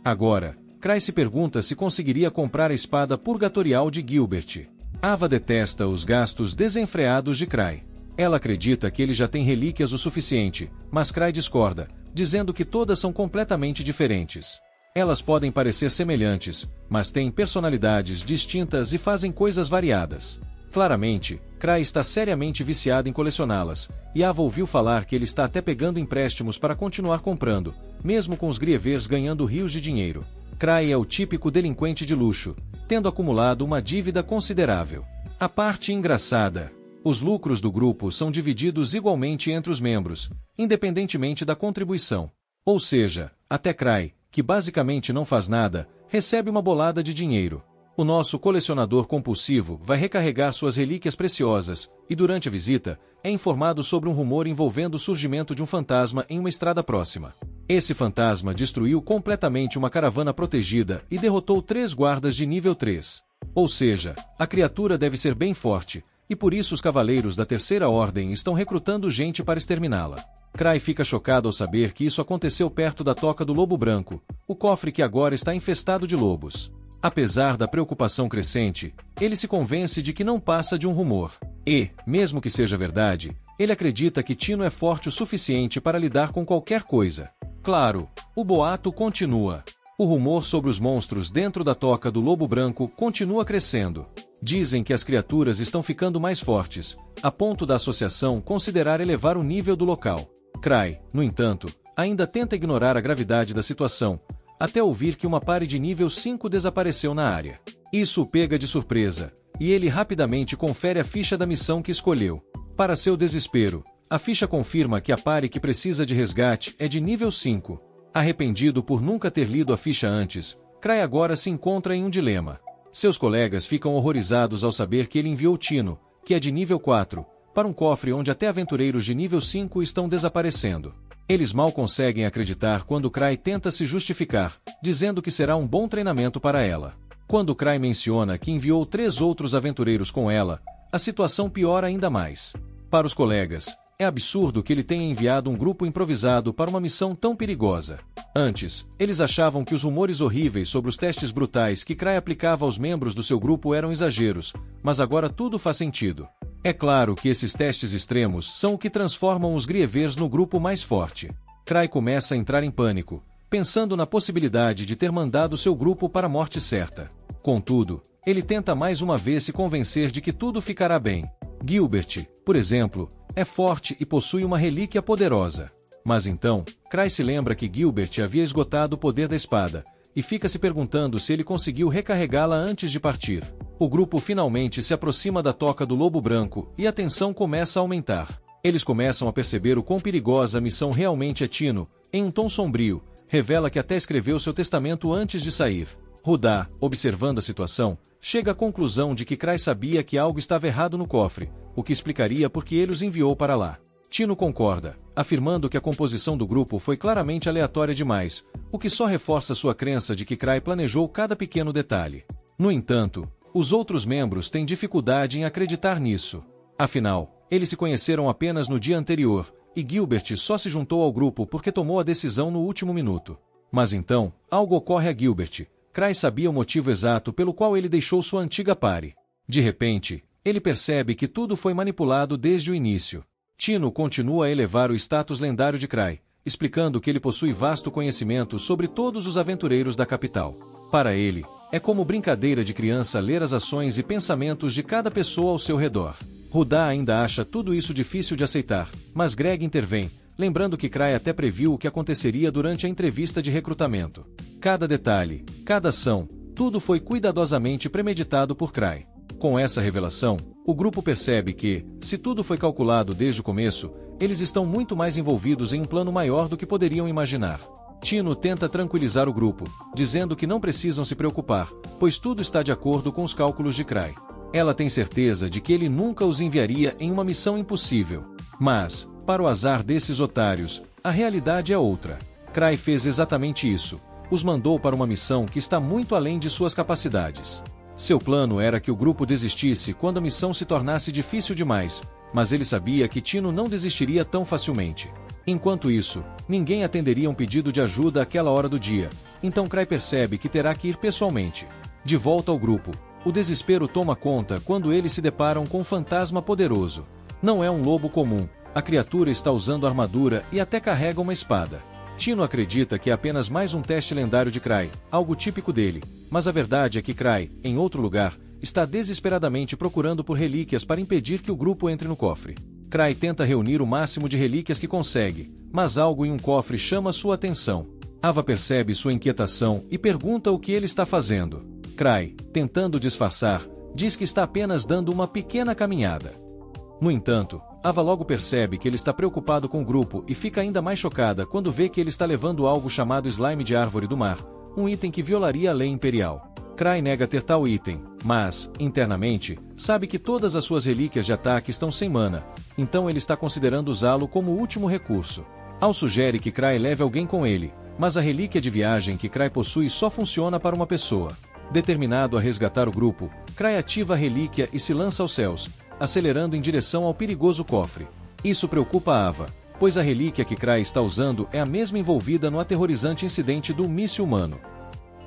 Agora, Cry se pergunta se conseguiria comprar a espada purgatorial de Gilbert. Ava detesta os gastos desenfreados de Cry. Ela acredita que ele já tem relíquias o suficiente, mas Cry discorda, dizendo que todas são completamente diferentes. Elas podem parecer semelhantes, mas têm personalidades distintas e fazem coisas variadas. Claramente, Cry está seriamente viciado em colecioná-las, e Ava ouviu falar que ele está até pegando empréstimos para continuar comprando, mesmo com os Grievers ganhando rios de dinheiro. Cry é o típico delinquente de luxo, tendo acumulado uma dívida considerável. A parte engraçada: os lucros do grupo são divididos igualmente entre os membros, independentemente da contribuição. Ou seja, até Cry, que basicamente não faz nada, recebe uma bolada de dinheiro. O nosso colecionador compulsivo vai recarregar suas relíquias preciosas, e durante a visita, é informado sobre um rumor envolvendo o surgimento de um fantasma em uma estrada próxima. Esse fantasma destruiu completamente uma caravana protegida e derrotou 3 guardas de nível 3. Ou seja, a criatura deve ser bem forte, e por isso os cavaleiros da Terceira Ordem estão recrutando gente para exterminá-la. Cry fica chocado ao saber que isso aconteceu perto da Toca do Lobo Branco, o cofre que agora está infestado de lobos. Apesar da preocupação crescente, ele se convence de que não passa de um rumor. E, mesmo que seja verdade, ele acredita que Tino é forte o suficiente para lidar com qualquer coisa. Claro, o boato continua. O rumor sobre os monstros dentro da Toca do Lobo Branco continua crescendo. Dizem que as criaturas estão ficando mais fortes, a ponto da associação considerar elevar o nível do local. Cry, no entanto, ainda tenta ignorar a gravidade da situação, até ouvir que uma pare de nível 5 desapareceu na área. Isso o pega de surpresa, e ele rapidamente confere a ficha da missão que escolheu. Para seu desespero, a ficha confirma que a pare que precisa de resgate é de nível 5. Arrependido por nunca ter lido a ficha antes, Cry agora se encontra em um dilema. Seus colegas ficam horrorizados ao saber que ele enviou Tino, que é de nível 4, para um cofre onde até aventureiros de nível 5 estão desaparecendo. Eles mal conseguem acreditar quando Cry tenta se justificar, dizendo que será um bom treinamento para ela. Quando Cry menciona que enviou 3 outros aventureiros com ela, a situação piora ainda mais. Para os colegas, é absurdo que ele tenha enviado um grupo improvisado para uma missão tão perigosa. Antes, eles achavam que os rumores horríveis sobre os testes brutais que Cry aplicava aos membros do seu grupo eram exageros, mas agora tudo faz sentido. É claro que esses testes extremos são o que transformam os Grievers no grupo mais forte. Cry começa a entrar em pânico, pensando na possibilidade de ter mandado seu grupo para a morte certa. Contudo, ele tenta mais uma vez se convencer de que tudo ficará bem. Gilbert, por exemplo, é forte e possui uma relíquia poderosa. Mas então, Cray se lembra que Gilbert havia esgotado o poder da espada, e fica se perguntando se ele conseguiu recarregá-la antes de partir. O grupo finalmente se aproxima da toca do Lobo Branco e a tensão começa a aumentar. Eles começam a perceber o quão perigosa a missão realmente é. Tino, em um tom sombrio, revela que até escreveu seu testamento antes de sair. Rudá, observando a situação, chega à conclusão de que Cray sabia que algo estava errado no cofre, o que explicaria por que ele os enviou para lá. Tino concorda, afirmando que a composição do grupo foi claramente aleatória demais, o que só reforça sua crença de que Cray planejou cada pequeno detalhe. No entanto, os outros membros têm dificuldade em acreditar nisso. Afinal, eles se conheceram apenas no dia anterior, e Gilbert só se juntou ao grupo porque tomou a decisão no último minuto. Mas então, algo ocorre a Gilbert. Cray sabia o motivo exato pelo qual ele deixou sua antiga pare. De repente, ele percebe que tudo foi manipulado desde o início. Tino continua a elevar o status lendário de Cray, explicando que ele possui vasto conhecimento sobre todos os aventureiros da capital. Para ele, é como brincadeira de criança ler as ações e pensamentos de cada pessoa ao seu redor. Rudá ainda acha tudo isso difícil de aceitar, mas Greg intervém, lembrando que Cray até previu o que aconteceria durante a entrevista de recrutamento. Cada detalhe, cada ação, tudo foi cuidadosamente premeditado por Cray. Com essa revelação, o grupo percebe que, se tudo foi calculado desde o começo, eles estão muito mais envolvidos em um plano maior do que poderiam imaginar. Tino tenta tranquilizar o grupo, dizendo que não precisam se preocupar, pois tudo está de acordo com os cálculos de Cray. Ela tem certeza de que ele nunca os enviaria em uma missão impossível. Mas, para o azar desses otários, a realidade é outra. Cray fez exatamente isso. Os mandou para uma missão que está muito além de suas capacidades. Seu plano era que o grupo desistisse quando a missão se tornasse difícil demais, mas ele sabia que Tino não desistiria tão facilmente. Enquanto isso, ninguém atenderia um pedido de ajuda àquela hora do dia, então Cray percebe que terá que ir pessoalmente. De volta ao grupo, o desespero toma conta quando eles se deparam com um fantasma poderoso. Não é um lobo comum, a criatura está usando armadura e até carrega uma espada. Tino acredita que é apenas mais um teste lendário de Cray, algo típico dele, mas a verdade é que Cray, em outro lugar, está desesperadamente procurando por relíquias para impedir que o grupo entre no cofre. Cray tenta reunir o máximo de relíquias que consegue, mas algo em um cofre chama sua atenção. Ava percebe sua inquietação e pergunta o que ele está fazendo. Cray, tentando disfarçar, diz que está apenas dando uma pequena caminhada. No entanto, Ava logo percebe que ele está preocupado com o grupo e fica ainda mais chocada quando vê que ele está levando algo chamado slime de árvore do mar, um item que violaria a lei imperial. Cray nega ter tal item, mas, internamente, sabe que todas as suas relíquias de ataque estão sem mana, então ele está considerando usá-lo como último recurso. Al sugere que Cray leve alguém com ele, mas a relíquia de viagem que Cray possui só funciona para uma pessoa. Determinado a resgatar o grupo, Cray ativa a relíquia e se lança aos céus, acelerando em direção ao perigoso cofre. Isso preocupa Ava, pois a relíquia que Cray está usando é a mesma envolvida no aterrorizante incidente do míssil humano.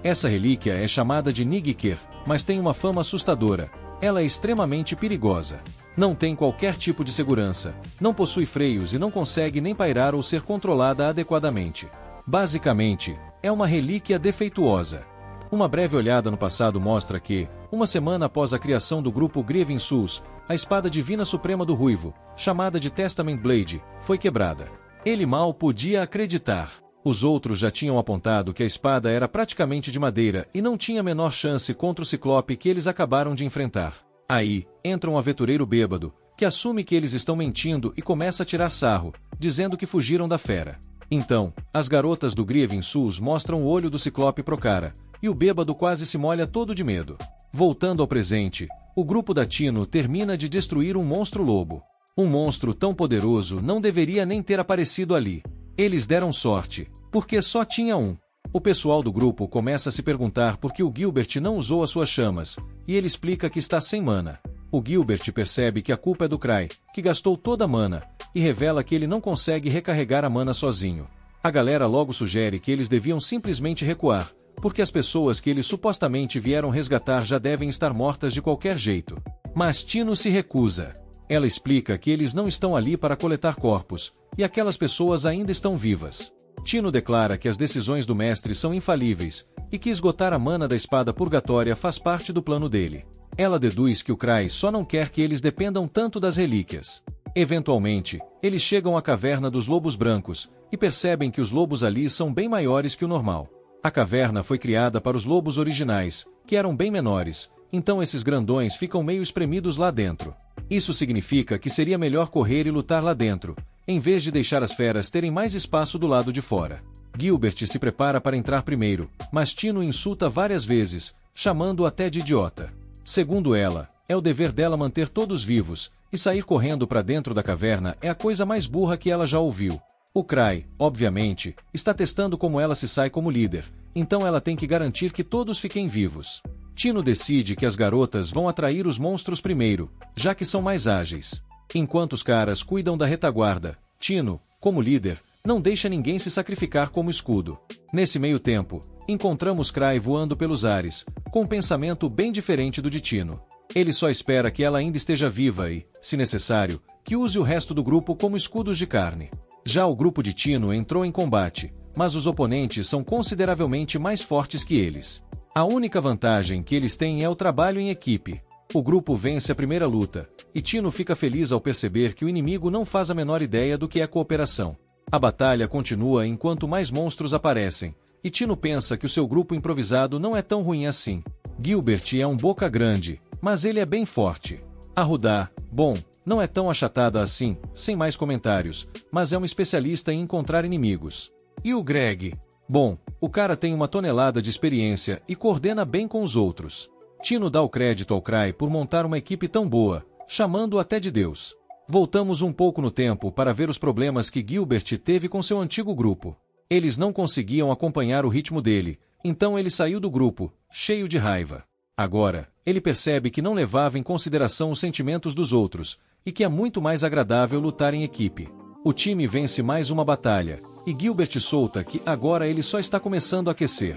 Essa relíquia é chamada de Nightker, mas tem uma fama assustadora. Ela é extremamente perigosa. Não tem qualquer tipo de segurança, não possui freios e não consegue nem pairar ou ser controlada adequadamente. Basicamente, é uma relíquia defeituosa. Uma breve olhada no passado mostra que, uma semana após a criação do grupo Grieving Souls, a espada divina suprema do Ruivo, chamada de Testament Blade, foi quebrada. Ele mal podia acreditar. Os outros já tinham apontado que a espada era praticamente de madeira e não tinha a menor chance contra o ciclope que eles acabaram de enfrentar. Aí, entra um aventureiro bêbado, que assume que eles estão mentindo e começa a tirar sarro, dizendo que fugiram da fera. Então, as garotas do Grieving Souls mostram o olho do ciclope pro cara, e o bêbado quase se molha todo de medo. Voltando ao presente, o grupo da Tino termina de destruir um monstro-lobo. Um monstro tão poderoso não deveria nem ter aparecido ali. Eles deram sorte, porque só tinha um. O pessoal do grupo começa a se perguntar por que o Gilbert não usou as suas chamas, e ele explica que está sem mana. O Gilbert percebe que a culpa é do Cray, que gastou toda a mana, e revela que ele não consegue recarregar a mana sozinho. A galera logo sugere que eles deviam simplesmente recuar, porque as pessoas que eles supostamente vieram resgatar já devem estar mortas de qualquer jeito. Mas Tino se recusa. Ela explica que eles não estão ali para coletar corpos, e aquelas pessoas ainda estão vivas. Tino declara que as decisões do mestre são infalíveis, e que esgotar a mana da espada purgatória faz parte do plano dele. Ela deduz que o Crai só não quer que eles dependam tanto das relíquias. Eventualmente, eles chegam à caverna dos lobos brancos, e percebem que os lobos ali são bem maiores que o normal. A caverna foi criada para os lobos originais, que eram bem menores, então esses grandões ficam meio espremidos lá dentro. Isso significa que seria melhor correr e lutar lá dentro, em vez de deixar as feras terem mais espaço do lado de fora. Gilbert se prepara para entrar primeiro, mas Tino insulta várias vezes, chamando-o até de idiota. Segundo ela, é o dever dela manter todos vivos, e sair correndo para dentro da caverna é a coisa mais burra que ela já ouviu. O Crai, obviamente, está testando como ela se sai como líder, então ela tem que garantir que todos fiquem vivos. Tino decide que as garotas vão atrair os monstros primeiro, já que são mais ágeis. Enquanto os caras cuidam da retaguarda, Tino, como líder, não deixa ninguém se sacrificar como escudo. Nesse meio tempo, encontramos Crai voando pelos ares, com um pensamento bem diferente do de Tino. Ele só espera que ela ainda esteja viva e, se necessário, que use o resto do grupo como escudos de carne. Já o grupo de Tino entrou em combate, mas os oponentes são consideravelmente mais fortes que eles. A única vantagem que eles têm é o trabalho em equipe. O grupo vence a primeira luta, e Tino fica feliz ao perceber que o inimigo não faz a menor ideia do que é cooperação. A batalha continua enquanto mais monstros aparecem, e Tino pensa que o seu grupo improvisado não é tão ruim assim. Gilbert é um boca grande, mas ele é bem forte. A Rudá, bom, não é tão achatada assim, sem mais comentários, mas é um especialista em encontrar inimigos. E o Greg? Bom, o cara tem uma tonelada de experiência e coordena bem com os outros. Tino dá o crédito ao Crai por montar uma equipe tão boa, chamando-o até de Deus. Voltamos um pouco no tempo para ver os problemas que Gilbert teve com seu antigo grupo. Eles não conseguiam acompanhar o ritmo dele, então ele saiu do grupo, cheio de raiva. Agora, ele percebe que não levava em consideração os sentimentos dos outros, e que é muito mais agradável lutar em equipe. O time vence mais uma batalha, e Gilbert solta que agora ele só está começando a aquecer.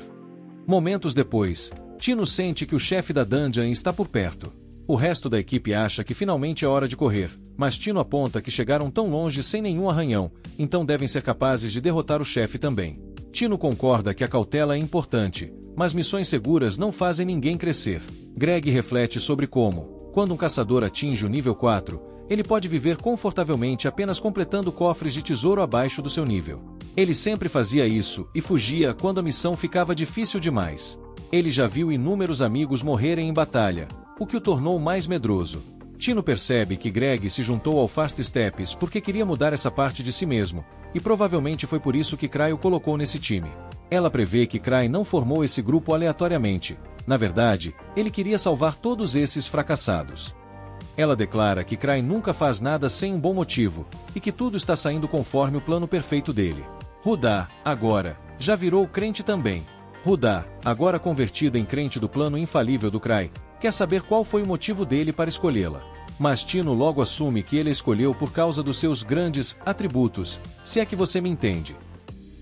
Momentos depois, Tino sente que o chefe da dungeon está por perto. O resto da equipe acha que finalmente é hora de correr, mas Tino aponta que chegaram tão longe sem nenhum arranhão, então devem ser capazes de derrotar o chefe também. Tino concorda que a cautela é importante, mas missões seguras não fazem ninguém crescer. Greg reflete sobre como, quando um caçador atinge o nível 4, ele pode viver confortavelmente apenas completando cofres de tesouro abaixo do seu nível. Ele sempre fazia isso e fugia quando a missão ficava difícil demais. Ele já viu inúmeros amigos morrerem em batalha, o que o tornou mais medroso. Tino percebe que Greg se juntou ao Fast Steps porque queria mudar essa parte de si mesmo, e provavelmente foi por isso que Crai o colocou nesse time. Ela prevê que Crai não formou esse grupo aleatoriamente. Na verdade, ele queria salvar todos esses fracassados. Ela declara que Crai nunca faz nada sem um bom motivo, e que tudo está saindo conforme o plano perfeito dele. Rudá, agora, já virou crente também. Rudá, agora convertida em crente do plano infalível do Crai, quer saber qual foi o motivo dele para escolhê-la. Mas Tino logo assume que ele a escolheu por causa dos seus grandes atributos, se é que você me entende.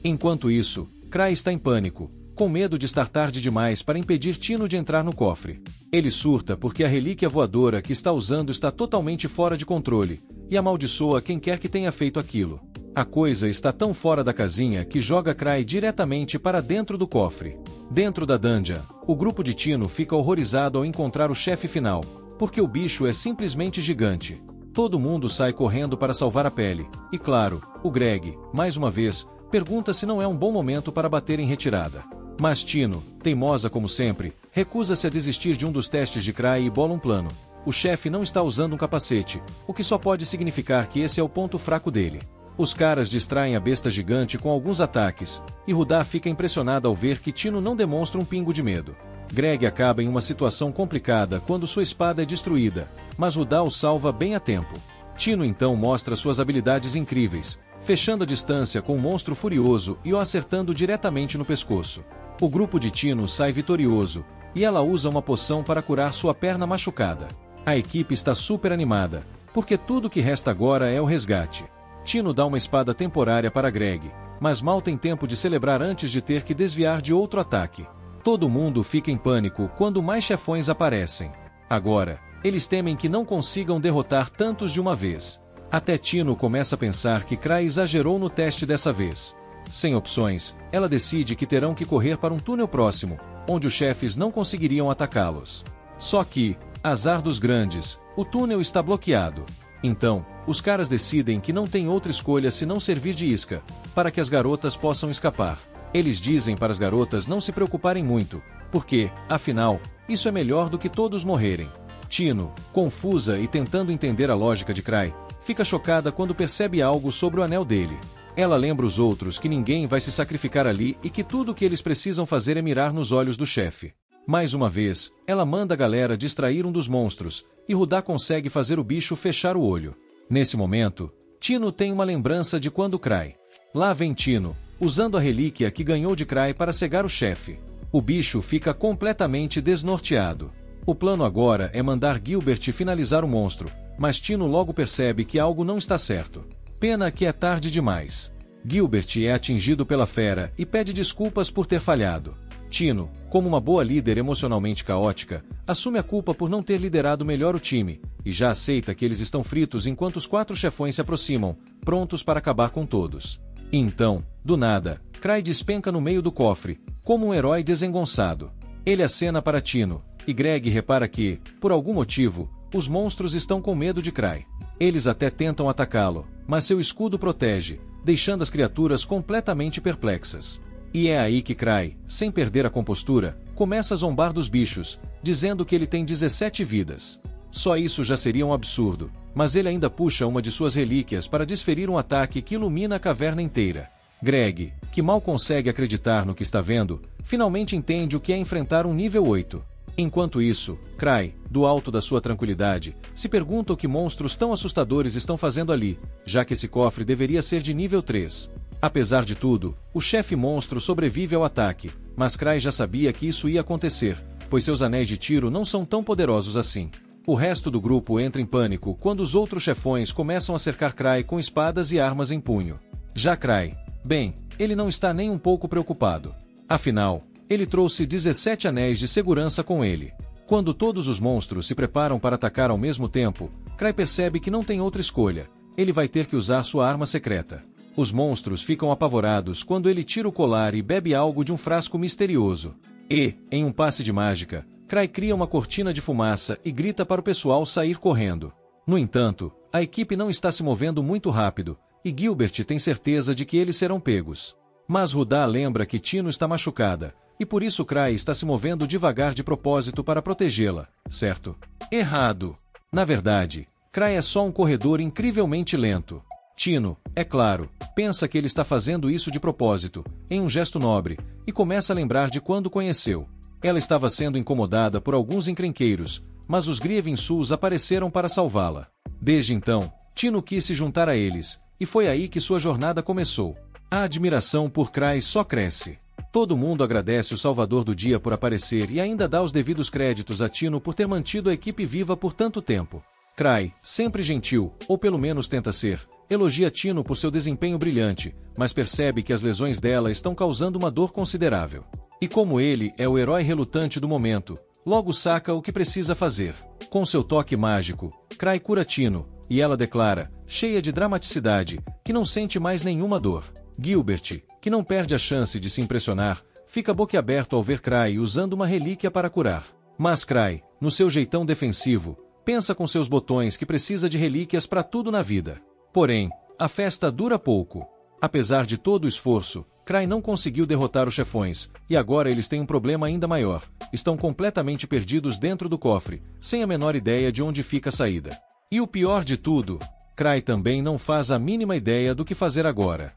Enquanto isso, Crai está em pânico, com medo de estar tarde demais para impedir Tino de entrar no cofre. Ele surta porque a relíquia voadora que está usando está totalmente fora de controle, e amaldiçoa quem quer que tenha feito aquilo. A coisa está tão fora da casinha que joga Crai diretamente para dentro do cofre. Dentro da dungeon, o grupo de Tino fica horrorizado ao encontrar o chefe final, porque o bicho é simplesmente gigante. Todo mundo sai correndo para salvar a pele, e claro, o Greg, mais uma vez, pergunta se não é um bom momento para bater em retirada. Mas Tino, teimosa como sempre, recusa-se a desistir de um dos testes de Crai e bola um plano. O chefe não está usando um capacete, o que só pode significar que esse é o ponto fraco dele. Os caras distraem a besta gigante com alguns ataques, e Rudá fica impressionada ao ver que Tino não demonstra um pingo de medo. Greg acaba em uma situação complicada quando sua espada é destruída, mas Rudá o salva bem a tempo. Tino então mostra suas habilidades incríveis, fechando a distância com um monstro furioso e o acertando diretamente no pescoço. O grupo de Tino sai vitorioso, e ela usa uma poção para curar sua perna machucada. A equipe está super animada, porque tudo que resta agora é o resgate. Tino dá uma espada temporária para Greg, mas mal tem tempo de celebrar antes de ter que desviar de outro ataque. Todo mundo fica em pânico quando mais chefões aparecem. Agora, eles temem que não consigam derrotar tantos de uma vez. Até Tino começa a pensar que Crai exagerou no teste dessa vez. Sem opções, ela decide que terão que correr para um túnel próximo, onde os chefes não conseguiriam atacá-los. Só que, azar dos grandes, o túnel está bloqueado. Então, os caras decidem que não tem outra escolha senão servir de isca, para que as garotas possam escapar. Eles dizem para as garotas não se preocuparem muito, porque, afinal, isso é melhor do que todos morrerem. Tino, confusa e tentando entender a lógica de Cry, fica chocada quando percebe algo sobre o anel dele. Ela lembra os outros que ninguém vai se sacrificar ali e que tudo o que eles precisam fazer é mirar nos olhos do chefe. Mais uma vez, ela manda a galera distrair um dos monstros, e Rudá consegue fazer o bicho fechar o olho. Nesse momento, Tino tem uma lembrança de quando Cry. Lá vem Tino, usando a relíquia que ganhou de Cry para cegar o chefe. O bicho fica completamente desnorteado. O plano agora é mandar Gilbert finalizar o monstro, mas Tino logo percebe que algo não está certo. Pena que é tarde demais. Gilbert é atingido pela fera e pede desculpas por ter falhado. Tino, como uma boa líder emocionalmente caótica, assume a culpa por não ter liderado melhor o time, e já aceita que eles estão fritos enquanto os 4 chefões se aproximam, prontos para acabar com todos. E então, do nada, Cry despenca no meio do cofre, como um herói desengonçado. Ele acena para Tino, e Greg repara que, por algum motivo, os monstros estão com medo de Cry. Eles até tentam atacá-lo, mas seu escudo protege, deixando as criaturas completamente perplexas. E é aí que Cry, sem perder a compostura, começa a zombar dos bichos, dizendo que ele tem 17 vidas. Só isso já seria um absurdo, mas ele ainda puxa uma de suas relíquias para desferir um ataque que ilumina a caverna inteira. Greg, que mal consegue acreditar no que está vendo, finalmente entende o que é enfrentar um nível 8. Enquanto isso, Cry, do alto da sua tranquilidade, se pergunta o que monstros tão assustadores estão fazendo ali, já que esse cofre deveria ser de nível 3. Apesar de tudo, o chefe monstro sobrevive ao ataque, mas Cry já sabia que isso ia acontecer, pois seus anéis de tiro não são tão poderosos assim. O resto do grupo entra em pânico quando os outros chefões começam a cercar Cry com espadas e armas em punho. Já Cry, bem, ele não está nem um pouco preocupado. Afinal, ele trouxe 17 anéis de segurança com ele. Quando todos os monstros se preparam para atacar ao mesmo tempo, Cry percebe que não tem outra escolha, ele vai ter que usar sua arma secreta. Os monstros ficam apavorados quando ele tira o colar e bebe algo de um frasco misterioso. E, em um passe de mágica, Cry cria uma cortina de fumaça e grita para o pessoal sair correndo. No entanto, a equipe não está se movendo muito rápido, e Gilbert tem certeza de que eles serão pegos. Mas Rudá lembra que Tino está machucada, e por isso Cry está se movendo devagar de propósito para protegê-la, certo? Errado! Na verdade, Cry é só um corredor incrivelmente lento. Tino, é claro, pensa que ele está fazendo isso de propósito, em um gesto nobre, e começa a lembrar de quando conheceu. Ela estava sendo incomodada por alguns encrenqueiros, mas os Grievensus apareceram para salvá-la. Desde então, Tino quis se juntar a eles, e foi aí que sua jornada começou. A admiração por Cry só cresce. Todo mundo agradece o salvador do dia por aparecer e ainda dá os devidos créditos a Tino por ter mantido a equipe viva por tanto tempo. Cry, sempre gentil, ou pelo menos tenta ser, elogia Tino por seu desempenho brilhante, mas percebe que as lesões dela estão causando uma dor considerável. E como ele é o herói relutante do momento, logo saca o que precisa fazer. Com seu toque mágico, Cry cura Tino, e ela declara, cheia de dramaticidade, que não sente mais nenhuma dor. Gilbert, que não perde a chance de se impressionar, fica boquiaberto ao ver Cry usando uma relíquia para curar. Mas Cry, no seu jeitão defensivo, pensa com seus botões que precisa de relíquias para tudo na vida. Porém, a festa dura pouco. Apesar de todo o esforço, Cry não conseguiu derrotar os chefões, e agora eles têm um problema ainda maior. Estão completamente perdidos dentro do cofre, sem a menor ideia de onde fica a saída. E o pior de tudo, Cry também não faz a mínima ideia do que fazer agora.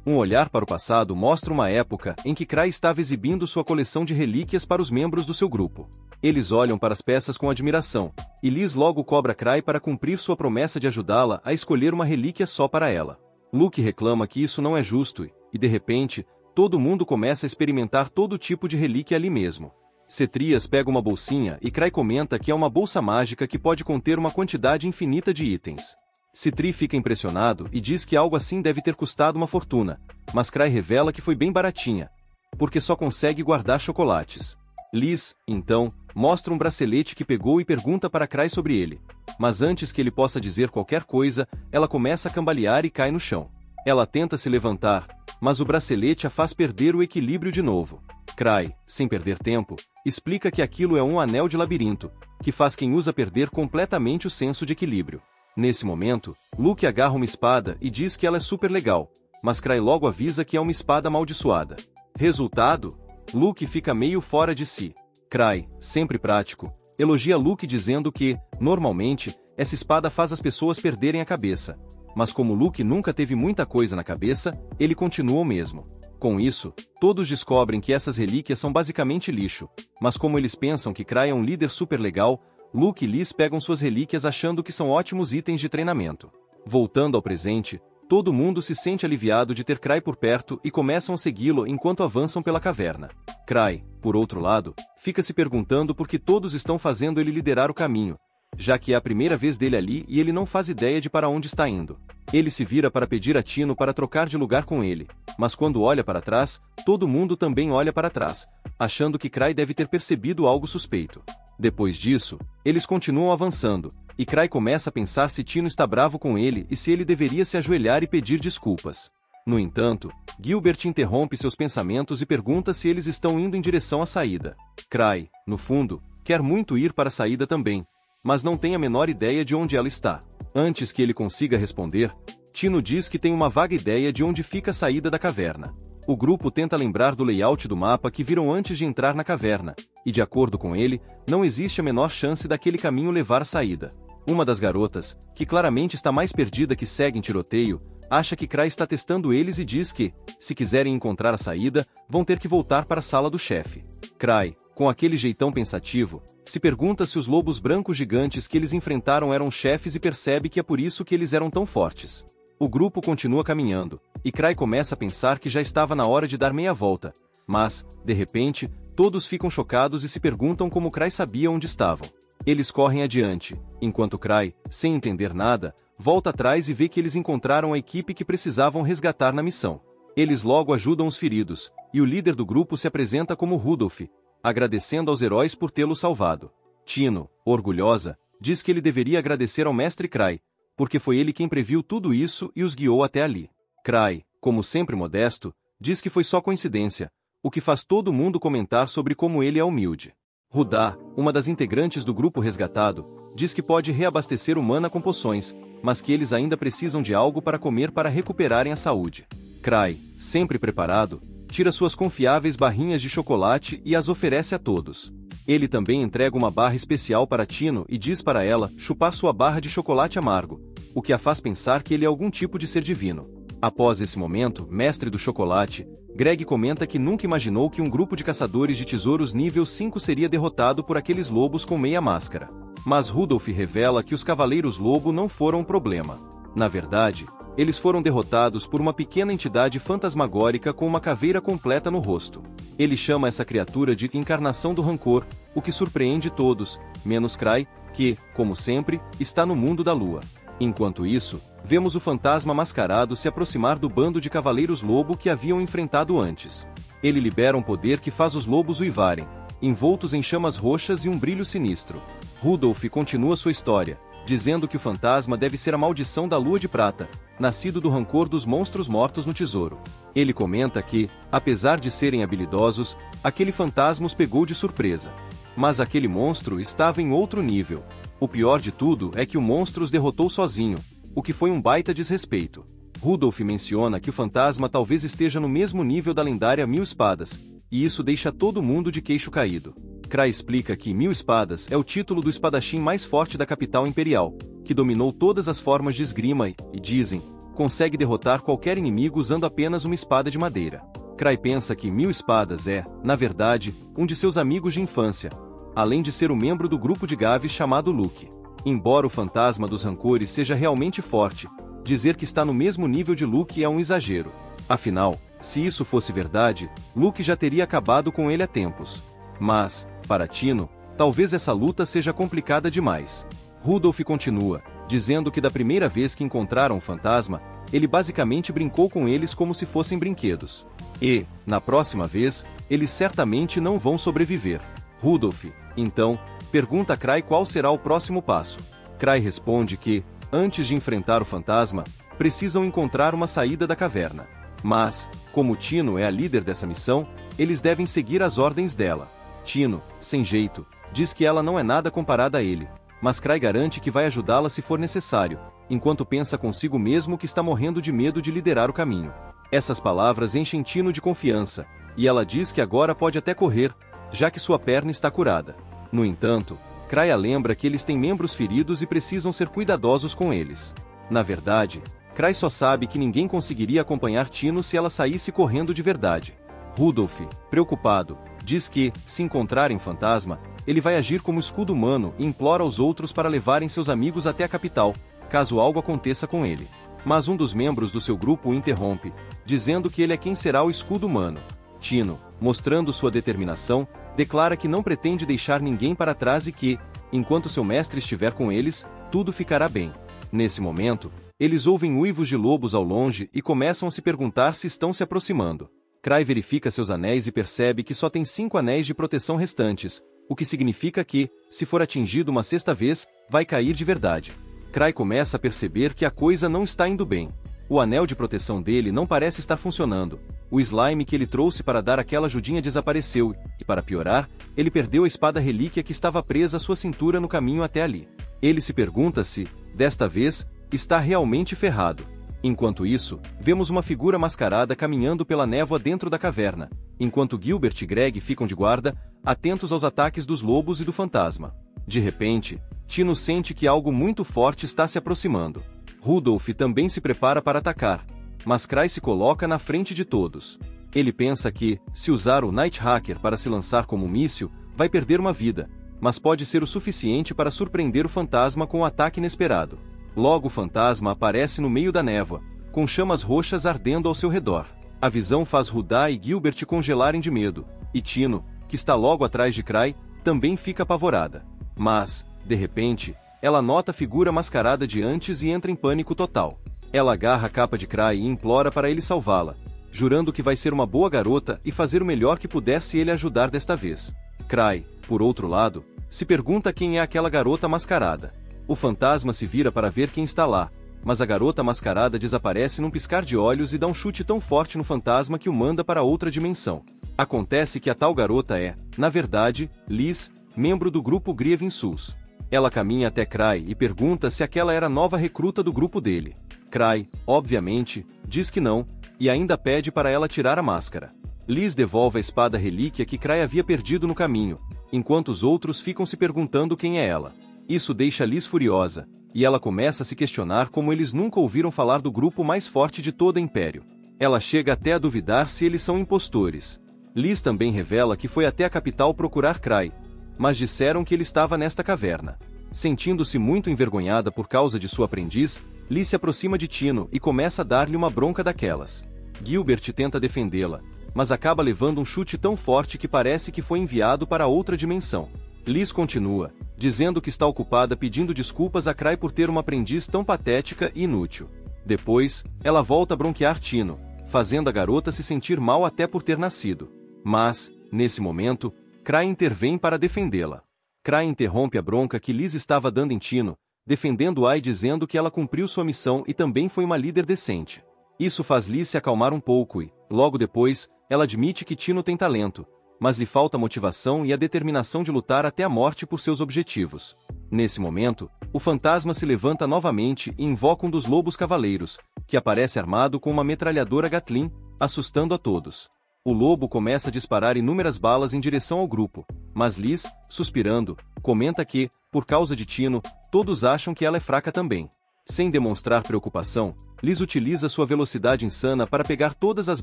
Um olhar para o passado mostra uma época em que Cry estava exibindo sua coleção de relíquias para os membros do seu grupo. Eles olham para as peças com admiração, e Liz logo cobra Cry para cumprir sua promessa de ajudá-la a escolher uma relíquia só para ela. Luke reclama que isso não é justo e, de repente, todo mundo começa a experimentar todo tipo de relíquia ali mesmo. Cetrias pega uma bolsinha e Cry comenta que é uma bolsa mágica que pode conter uma quantidade infinita de itens. Citri fica impressionado e diz que algo assim deve ter custado uma fortuna, mas Cry revela que foi bem baratinha, porque só consegue guardar chocolates. Liz, então, mostra um bracelete que pegou e pergunta para Cry sobre ele, mas antes que ele possa dizer qualquer coisa, ela começa a cambalear e cai no chão. Ela tenta se levantar, mas o bracelete a faz perder o equilíbrio de novo. Cry, sem perder tempo, explica que aquilo é um anel de labirinto, que faz quem usa perder completamente o senso de equilíbrio. Nesse momento, Luke agarra uma espada e diz que ela é super legal, mas Cry logo avisa que é uma espada amaldiçoada. Resultado? Luke fica meio fora de si. Cry, sempre prático, elogia Luke dizendo que, normalmente, essa espada faz as pessoas perderem a cabeça. Mas como Luke nunca teve muita coisa na cabeça, ele continua o mesmo. Com isso, todos descobrem que essas relíquias são basicamente lixo, mas como eles pensam que Cry é um líder super legal, Luke e Liz pegam suas relíquias achando que são ótimos itens de treinamento. Voltando ao presente, todo mundo se sente aliviado de ter Cry por perto e começam a segui-lo enquanto avançam pela caverna. Cry, por outro lado, fica se perguntando por que todos estão fazendo ele liderar o caminho, já que é a primeira vez dele ali e ele não faz ideia de para onde está indo. Ele se vira para pedir a Tino para trocar de lugar com ele, mas quando olha para trás, todo mundo também olha para trás, achando que Cry deve ter percebido algo suspeito. Depois disso, eles continuam avançando, e Cry começa a pensar se Tino está bravo com ele e se ele deveria se ajoelhar e pedir desculpas. No entanto, Gilbert interrompe seus pensamentos e pergunta se eles estão indo em direção à saída. Cry, no fundo, quer muito ir para a saída também, mas não tem a menor ideia de onde ela está. Antes que ele consiga responder, Tino diz que tem uma vaga ideia de onde fica a saída da caverna. O grupo tenta lembrar do layout do mapa que viram antes de entrar na caverna, e de acordo com ele, não existe a menor chance daquele caminho levar à saída. Uma das garotas, que claramente está mais perdida que segue em tiroteio, acha que Cry está testando eles e diz que, se quiserem encontrar a saída, vão ter que voltar para a sala do chefe. Cry, com aquele jeitão pensativo, se pergunta se os lobos brancos gigantes que eles enfrentaram eram chefes e percebe que é por isso que eles eram tão fortes. O grupo continua caminhando, e Cry começa a pensar que já estava na hora de dar meia volta, mas, de repente, todos ficam chocados e se perguntam como Cry sabia onde estavam. Eles correm adiante, enquanto Cry, sem entender nada, volta atrás e vê que eles encontraram a equipe que precisavam resgatar na missão. Eles logo ajudam os feridos, e o líder do grupo se apresenta como Rudolph, agradecendo aos heróis por tê-lo salvado. Tino, orgulhosa, diz que ele deveria agradecer ao mestre Cry, porque foi ele quem previu tudo isso e os guiou até ali. Cry, como sempre modesto, diz que foi só coincidência, o que faz todo mundo comentar sobre como ele é humilde. Rudá, uma das integrantes do grupo resgatado, diz que pode reabastecer o mana com poções, mas que eles ainda precisam de algo para comer para recuperarem a saúde. Cry, sempre preparado, tira suas confiáveis barrinhas de chocolate e as oferece a todos. Ele também entrega uma barra especial para Tino e diz para ela chupar sua barra de chocolate amargo, o que a faz pensar que ele é algum tipo de ser divino. Após esse momento, mestre do chocolate, Greg comenta que nunca imaginou que um grupo de caçadores de tesouros nível 5 seria derrotado por aqueles lobos com meia máscara. Mas Rudolph revela que os Cavaleiros Lobo não foram um problema. Na verdade, eles foram derrotados por uma pequena entidade fantasmagórica com uma caveira completa no rosto. Ele chama essa criatura de Encarnação do Rancor, o que surpreende todos, menos Cry, que, como sempre, está no mundo da lua. Enquanto isso, vemos o fantasma mascarado se aproximar do bando de Cavaleiros Lobo que haviam enfrentado antes. Ele libera um poder que faz os lobos uivarem, envoltos em chamas roxas e um brilho sinistro. Rudolph continua sua história, dizendo que o fantasma deve ser a maldição da Lua de Prata, nascido do rancor dos monstros mortos no tesouro. Ele comenta que, apesar de serem habilidosos, aquele fantasma os pegou de surpresa. Mas aquele monstro estava em outro nível. O pior de tudo é que o monstro os derrotou sozinho, o que foi um baita desrespeito. Rudolph menciona que o fantasma talvez esteja no mesmo nível da lendária Mil Espadas, e isso deixa todo mundo de queixo caído. Cry explica que Mil Espadas é o título do espadachim mais forte da capital imperial, que dominou todas as formas de esgrima e, dizem, consegue derrotar qualquer inimigo usando apenas uma espada de madeira. Cry pensa que Mil Espadas é, na verdade, um de seus amigos de infância, além de ser um membro do grupo de Gavis chamado Luke. Embora o fantasma dos rancores seja realmente forte, dizer que está no mesmo nível de Luke é um exagero. Afinal, se isso fosse verdade, Luke já teria acabado com ele há tempos. Mas, para Tino, talvez essa luta seja complicada demais. Rudolph continua, dizendo que da primeira vez que encontraram o fantasma, ele basicamente brincou com eles como se fossem brinquedos. E, na próxima vez, eles certamente não vão sobreviver. Rudolph, então, pergunta a Cry qual será o próximo passo. Cry responde que, antes de enfrentar o fantasma, precisam encontrar uma saída da caverna. Mas, como Tino é a líder dessa missão, eles devem seguir as ordens dela. Tino, sem jeito, diz que ela não é nada comparada a ele, mas Cray garante que vai ajudá-la se for necessário, enquanto pensa consigo mesmo que está morrendo de medo de liderar o caminho. Essas palavras enchem Tino de confiança, e ela diz que agora pode até correr, já que sua perna está curada. No entanto, Cray a lembra que eles têm membros feridos e precisam ser cuidadosos com eles. Na verdade, Cray só sabe que ninguém conseguiria acompanhar Tino se ela saísse correndo de verdade. Rudolph, preocupado, diz que, se encontrarem Fantasma, ele vai agir como escudo humano e implora aos outros para levarem seus amigos até a capital, caso algo aconteça com ele. Mas um dos membros do seu grupo o interrompe, dizendo que ele é quem será o escudo humano. Tino, mostrando sua determinação, declara que não pretende deixar ninguém para trás e que, enquanto seu mestre estiver com eles, tudo ficará bem. Nesse momento, eles ouvem uivos de lobos ao longe e começam a se perguntar se estão se aproximando. Cray verifica seus anéis e percebe que só tem 5 anéis de proteção restantes, o que significa que, se for atingido uma sexta vez, vai cair de verdade. Cray começa a perceber que a coisa não está indo bem. O anel de proteção dele não parece estar funcionando. O slime que ele trouxe para dar aquela ajudinha desapareceu, e para piorar, ele perdeu a espada relíquia que estava presa à sua cintura no caminho até ali. Ele se pergunta se, desta vez, está realmente ferrado. Enquanto isso, vemos uma figura mascarada caminhando pela névoa dentro da caverna, enquanto Gilbert e Greg ficam de guarda, atentos aos ataques dos lobos e do fantasma. De repente, Tino sente que algo muito forte está se aproximando. Rudolph também se prepara para atacar, mas Cray se coloca na frente de todos. Ele pensa que, se usar o Night Hacker para se lançar como um míssil, vai perder uma vida, mas pode ser o suficiente para surpreender o fantasma com um ataque inesperado. Logo o fantasma aparece no meio da névoa, com chamas roxas ardendo ao seu redor. A visão faz Rudá e Gilbert congelarem de medo, e Tino, que está logo atrás de Cray, também fica apavorada. Mas, de repente, ela nota a figura mascarada de antes e entra em pânico total. Ela agarra a capa de Cray e implora para ele salvá-la, jurando que vai ser uma boa garota e fazer o melhor que puder se ele ajudar desta vez. Cray, por outro lado, se pergunta quem é aquela garota mascarada. O fantasma se vira para ver quem está lá, mas a garota mascarada desaparece num piscar de olhos e dá um chute tão forte no fantasma que o manda para outra dimensão. Acontece que a tal garota é, na verdade, Liz, membro do grupo Grievin Sus. Ela caminha até Cray e pergunta se aquela era a nova recruta do grupo dele. Cray, obviamente, diz que não, e ainda pede para ela tirar a máscara. Liz devolve a espada relíquia que Cray havia perdido no caminho, enquanto os outros ficam se perguntando quem é ela. Isso deixa Liz furiosa, e ela começa a se questionar como eles nunca ouviram falar do grupo mais forte de todo o Império. Ela chega até a duvidar se eles são impostores. Liz também revela que foi até a capital procurar Cray, mas disseram que ele estava nesta caverna. Sentindo-se muito envergonhada por causa de sua aprendiz, Liz se aproxima de Tino e começa a dar-lhe uma bronca daquelas. Gilbert tenta defendê-la, mas acaba levando um chute tão forte que parece que foi enviado para outra dimensão. Liz continua, dizendo que está ocupada pedindo desculpas a Cray por ter uma aprendiz tão patética e inútil. Depois, ela volta a bronquear Tino, fazendo a garota se sentir mal até por ter nascido. Mas, nesse momento, Cray intervém para defendê-la. Cray interrompe a bronca que Liz estava dando em Tino, defendendo-a e dizendo que ela cumpriu sua missão e também foi uma líder decente. Isso faz Liz se acalmar um pouco e, logo depois, ela admite que Tino tem talento, mas lhe falta a motivação e a determinação de lutar até a morte por seus objetivos. Nesse momento, o fantasma se levanta novamente e invoca um dos lobos cavaleiros, que aparece armado com uma metralhadora Gatling, assustando a todos. O lobo começa a disparar inúmeras balas em direção ao grupo, mas Liz, suspirando, comenta que, por causa de Tino, todos acham que ela é fraca também. Sem demonstrar preocupação, Liz utiliza sua velocidade insana para pegar todas as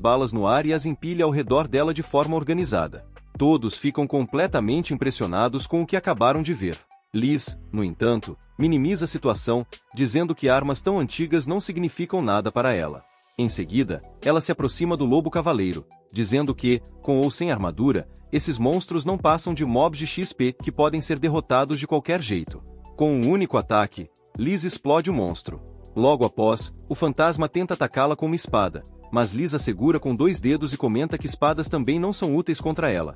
balas no ar e as empilha ao redor dela de forma organizada. Todos ficam completamente impressionados com o que acabaram de ver. Liz, no entanto, minimiza a situação, dizendo que armas tão antigas não significam nada para ela. Em seguida, ela se aproxima do lobo cavaleiro, dizendo que, com ou sem armadura, esses monstros não passam de mobs de XP que podem ser derrotados de qualquer jeito. Com um único ataque, Liz explode o monstro. Logo após, o fantasma tenta atacá-la com uma espada, mas Liz a segura com 2 dedos e comenta que espadas também não são úteis contra ela.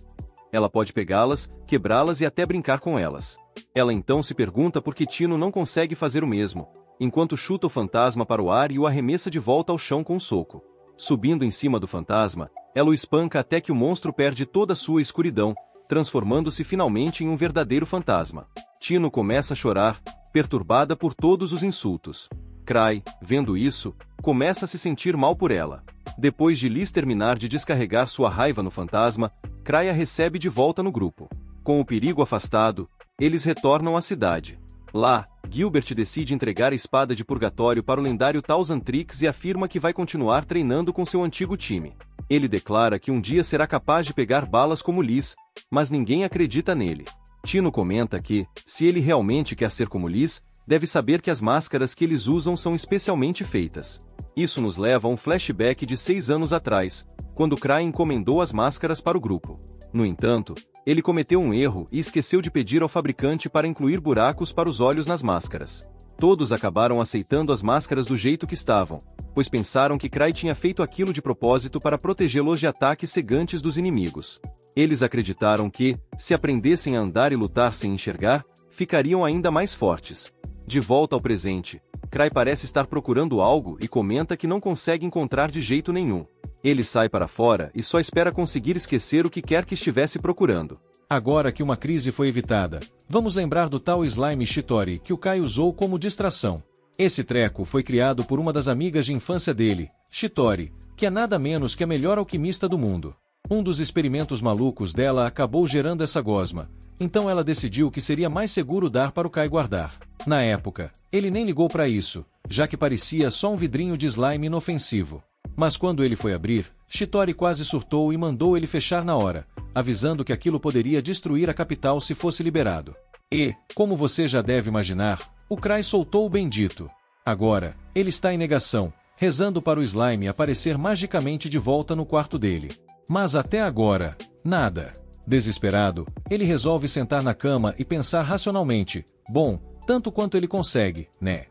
Ela pode pegá-las, quebrá-las e até brincar com elas. Ela então se pergunta por que Tino não consegue fazer o mesmo, enquanto chuta o fantasma para o ar e o arremessa de volta ao chão com um soco. Subindo em cima do fantasma, ela o espanca até que o monstro perde toda a sua escuridão, transformando-se finalmente em um verdadeiro fantasma. Tino começa a chorar, perturbada por todos os insultos. Cry, vendo isso, começa a se sentir mal por ela. Depois de Liz terminar de descarregar sua raiva no fantasma, Cry a recebe de volta no grupo. Com o perigo afastado, eles retornam à cidade. Lá, Gilbert decide entregar a espada de purgatório para o lendário Thousand Tricks e afirma que vai continuar treinando com seu antigo time. Ele declara que um dia será capaz de pegar balas como Liz, mas ninguém acredita nele. Tino comenta que, se ele realmente quer ser como Liz, deve saber que as máscaras que eles usam são especialmente feitas. Isso nos leva a um flashback de 6 anos atrás, quando Cry encomendou as máscaras para o grupo. No entanto, ele cometeu um erro e esqueceu de pedir ao fabricante para incluir buracos para os olhos nas máscaras. Todos acabaram aceitando as máscaras do jeito que estavam, pois pensaram que Cry tinha feito aquilo de propósito para protegê-los de ataques cegantes dos inimigos. Eles acreditaram que, se aprendessem a andar e lutar sem enxergar, ficariam ainda mais fortes. De volta ao presente, Cry parece estar procurando algo e comenta que não consegue encontrar de jeito nenhum. Ele sai para fora e só espera conseguir esquecer o que quer que estivesse procurando. Agora que uma crise foi evitada, vamos lembrar do tal Slime Shitori que o Kai usou como distração. Esse treco foi criado por uma das amigas de infância dele, Shitori, que é nada menos que a melhor alquimista do mundo. Um dos experimentos malucos dela acabou gerando essa gosma, então ela decidiu que seria mais seguro dar para o Kai guardar. Na época, ele nem ligou para isso, já que parecia só um vidrinho de slime inofensivo. Mas quando ele foi abrir, Shitori quase surtou e mandou ele fechar na hora, avisando que aquilo poderia destruir a capital se fosse liberado. E, como você já deve imaginar, o Cry soltou o bendito. Agora, ele está em negação, rezando para o slime aparecer magicamente de volta no quarto dele. Mas até agora, nada. Desesperado, ele resolve sentar na cama e pensar racionalmente, bom, tanto quanto ele consegue, né?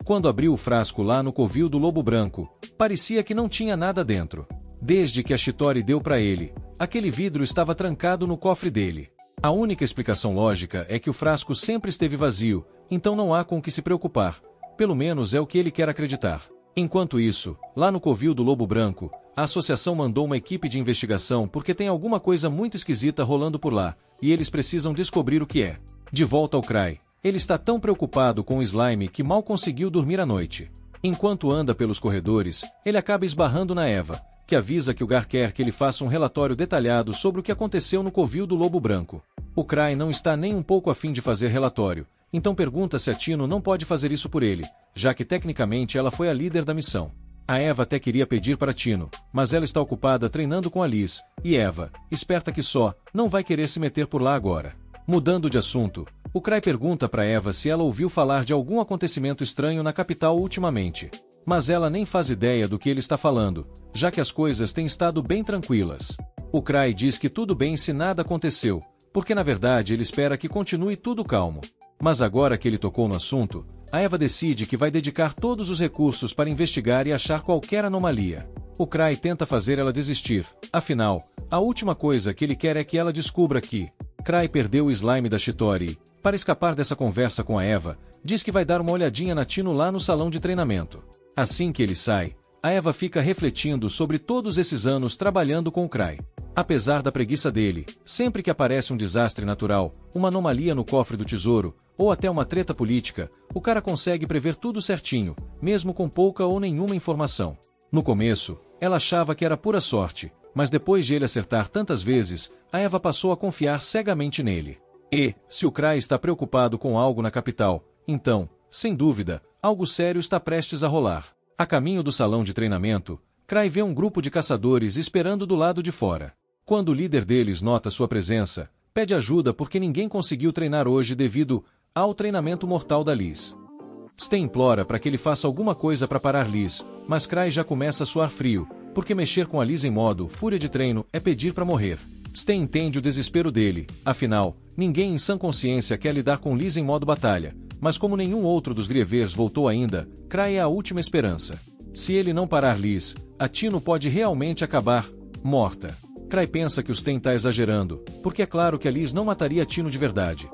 Quando abriu o frasco lá no covil do Lobo Branco, parecia que não tinha nada dentro. Desde que a Shitori deu para ele, aquele vidro estava trancado no cofre dele. A única explicação lógica é que o frasco sempre esteve vazio, então não há com o que se preocupar. Pelo menos é o que ele quer acreditar. Enquanto isso, lá no covil do Lobo Branco, a associação mandou uma equipe de investigação porque tem alguma coisa muito esquisita rolando por lá, e eles precisam descobrir o que é. De volta ao Cry, ele está tão preocupado com o slime que mal conseguiu dormir à noite. Enquanto anda pelos corredores, ele acaba esbarrando na Eva, que avisa que o Gar quer que ele faça um relatório detalhado sobre o que aconteceu no covil do Lobo Branco. O Cry não está nem um pouco afim de fazer relatório, então pergunta se a Tino não pode fazer isso por ele, já que tecnicamente ela foi a líder da missão. A Eva até queria pedir para Tino, mas ela está ocupada treinando com a Liz, e Eva, esperta que só, não vai querer se meter por lá agora. Mudando de assunto, o Cry pergunta para Eva se ela ouviu falar de algum acontecimento estranho na capital ultimamente. Mas ela nem faz ideia do que ele está falando, já que as coisas têm estado bem tranquilas. O Cry diz que tudo bem se nada aconteceu, porque na verdade ele espera que continue tudo calmo. Mas agora que ele tocou no assunto, a Eva decide que vai dedicar todos os recursos para investigar e achar qualquer anomalia. O Cry tenta fazer ela desistir, afinal, a última coisa que ele quer é que ela descubra que Cry perdeu o slime da Shitori. Para escapar dessa conversa com a Eva, diz que vai dar uma olhadinha na Tino lá no salão de treinamento. Assim que ele sai, a Eva fica refletindo sobre todos esses anos trabalhando com o Cry. Apesar da preguiça dele, sempre que aparece um desastre natural, uma anomalia no cofre do tesouro, ou até uma treta política, o cara consegue prever tudo certinho, mesmo com pouca ou nenhuma informação. No começo, ela achava que era pura sorte, mas depois de ele acertar tantas vezes, a Eva passou a confiar cegamente nele. E, se o Cry está preocupado com algo na capital, então, sem dúvida, algo sério está prestes a rolar. A caminho do salão de treinamento, Cry vê um grupo de caçadores esperando do lado de fora. Quando o líder deles nota sua presença, pede ajuda porque ninguém conseguiu treinar hoje devido ao treinamento mortal da Liz. Stan implora para que ele faça alguma coisa para parar Liz, mas Cry já começa a suar frio, porque mexer com a Liz em modo fúria de treino é pedir para morrer. Stan entende o desespero dele, afinal, ninguém em sã consciência quer lidar com Liz em modo batalha, mas como nenhum outro dos Grievers voltou ainda, Cry é a última esperança. Se ele não parar Liz, a Tino pode realmente acabar morta. Cry pensa que o Stan está exagerando, porque é claro que a Liz não mataria a Tino de verdade.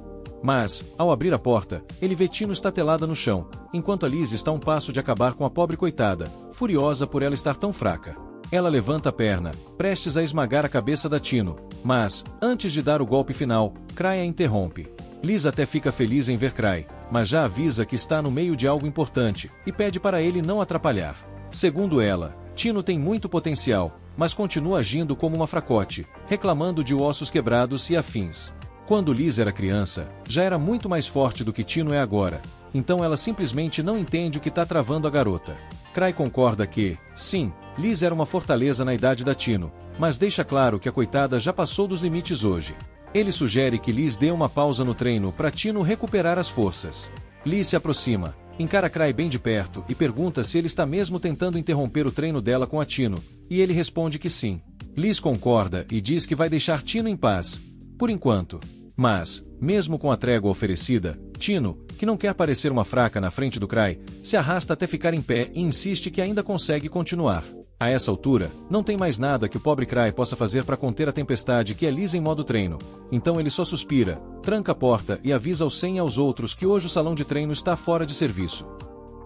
Mas, ao abrir a porta, ele vê Tino estatelada no chão, enquanto a Liz está a um passo de acabar com a pobre coitada, furiosa por ela estar tão fraca. Ela levanta a perna, prestes a esmagar a cabeça da Tino, mas, antes de dar o golpe final, Cry a interrompe. Liz até fica feliz em ver Cry, mas já avisa que está no meio de algo importante, e pede para ele não atrapalhar. Segundo ela, Tino tem muito potencial, mas continua agindo como uma fracote, reclamando de ossos quebrados e afins. Quando Liz era criança, já era muito mais forte do que Tino é agora, então ela simplesmente não entende o que está travando a garota. Cry concorda que, sim, Liz era uma fortaleza na idade da Tino, mas deixa claro que a coitada já passou dos limites hoje. Ele sugere que Liz dê uma pausa no treino para Tino recuperar as forças. Liz se aproxima, encara Cry bem de perto e pergunta se ele está mesmo tentando interromper o treino dela com a Tino, e ele responde que sim. Liz concorda e diz que vai deixar Tino em paz, por enquanto. Mas, mesmo com a trégua oferecida, Tino, que não quer parecer uma fraca na frente do Cry, se arrasta até ficar em pé e insiste que ainda consegue continuar. A essa altura, não tem mais nada que o pobre Cry possa fazer para conter a tempestade que é Liz em modo treino, então ele só suspira, tranca a porta e avisa aos Sen e aos outros que hoje o salão de treino está fora de serviço.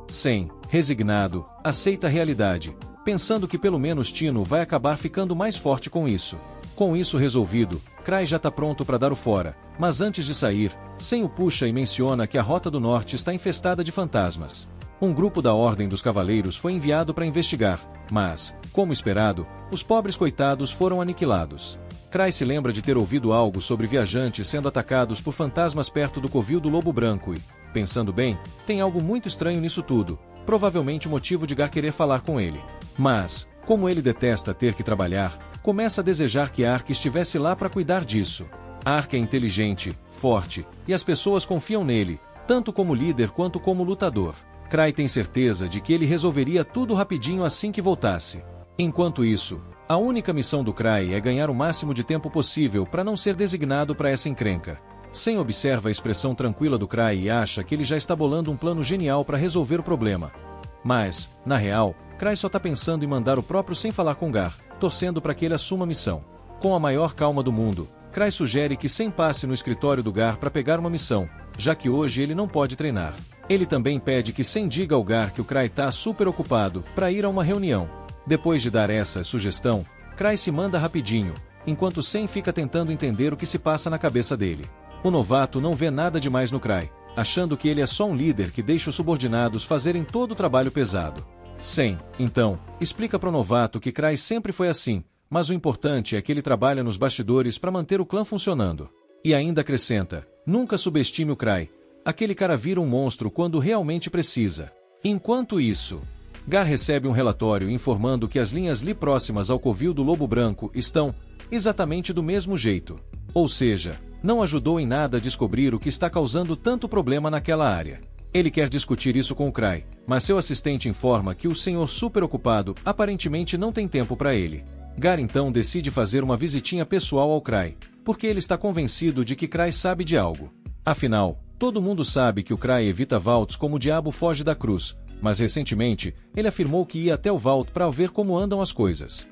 Sen, resignado, aceita a realidade, pensando que pelo menos Tino vai acabar ficando mais forte com isso. Com isso resolvido, Cry já está pronto para dar o fora, mas antes de sair, Sen o puxa e menciona que a Rota do Norte está infestada de fantasmas. Um grupo da Ordem dos Cavaleiros foi enviado para investigar, mas, como esperado, os pobres coitados foram aniquilados. Cry se lembra de ter ouvido algo sobre viajantes sendo atacados por fantasmas perto do covil do Lobo Branco e, pensando bem, tem algo muito estranho nisso tudo, provavelmente o motivo de Gar querer falar com ele. Mas, como ele detesta ter que trabalhar, começa a desejar que Ark estivesse lá para cuidar disso. Ark é inteligente, forte, e as pessoas confiam nele, tanto como líder quanto como lutador. Cry tem certeza de que ele resolveria tudo rapidinho assim que voltasse. Enquanto isso, a única missão do Cry é ganhar o máximo de tempo possível para não ser designado para essa encrenca. Sen observa a expressão tranquila do Cry e acha que ele já está bolando um plano genial para resolver o problema. Mas, na real, Cry só está pensando em mandar o próprio Sen falar com Gar, torcendo para que ele assuma a missão. Com a maior calma do mundo, Cry sugere que Sen passe no escritório do Gar para pegar uma missão, já que hoje ele não pode treinar. Ele também pede que Sen diga ao Gar que o Cry está super ocupado para ir a uma reunião. Depois de dar essa sugestão, Cry se manda rapidinho, enquanto Sen fica tentando entender o que se passa na cabeça dele. O novato não vê nada demais no Cry, achando que ele é só um líder que deixa os subordinados fazerem todo o trabalho pesado. Sen, então, explica para o novato que Cry sempre foi assim, mas o importante é que ele trabalha nos bastidores para manter o clã funcionando. E ainda acrescenta, nunca subestime o Cry, aquele cara vira um monstro quando realmente precisa. Enquanto isso, Gar recebe um relatório informando que as linhas Li próximas ao covil do Lobo Branco estão exatamente do mesmo jeito. Ou seja, não ajudou em nada a descobrir o que está causando tanto problema naquela área. Ele quer discutir isso com o Cry, mas seu assistente informa que o senhor super ocupado aparentemente não tem tempo para ele. Gar então decide fazer uma visitinha pessoal ao Cry, porque ele está convencido de que Cry sabe de algo. Afinal, todo mundo sabe que o Cry evita Vaults como o diabo foge da cruz, mas recentemente, ele afirmou que ia até o Vault para ver como andam as coisas.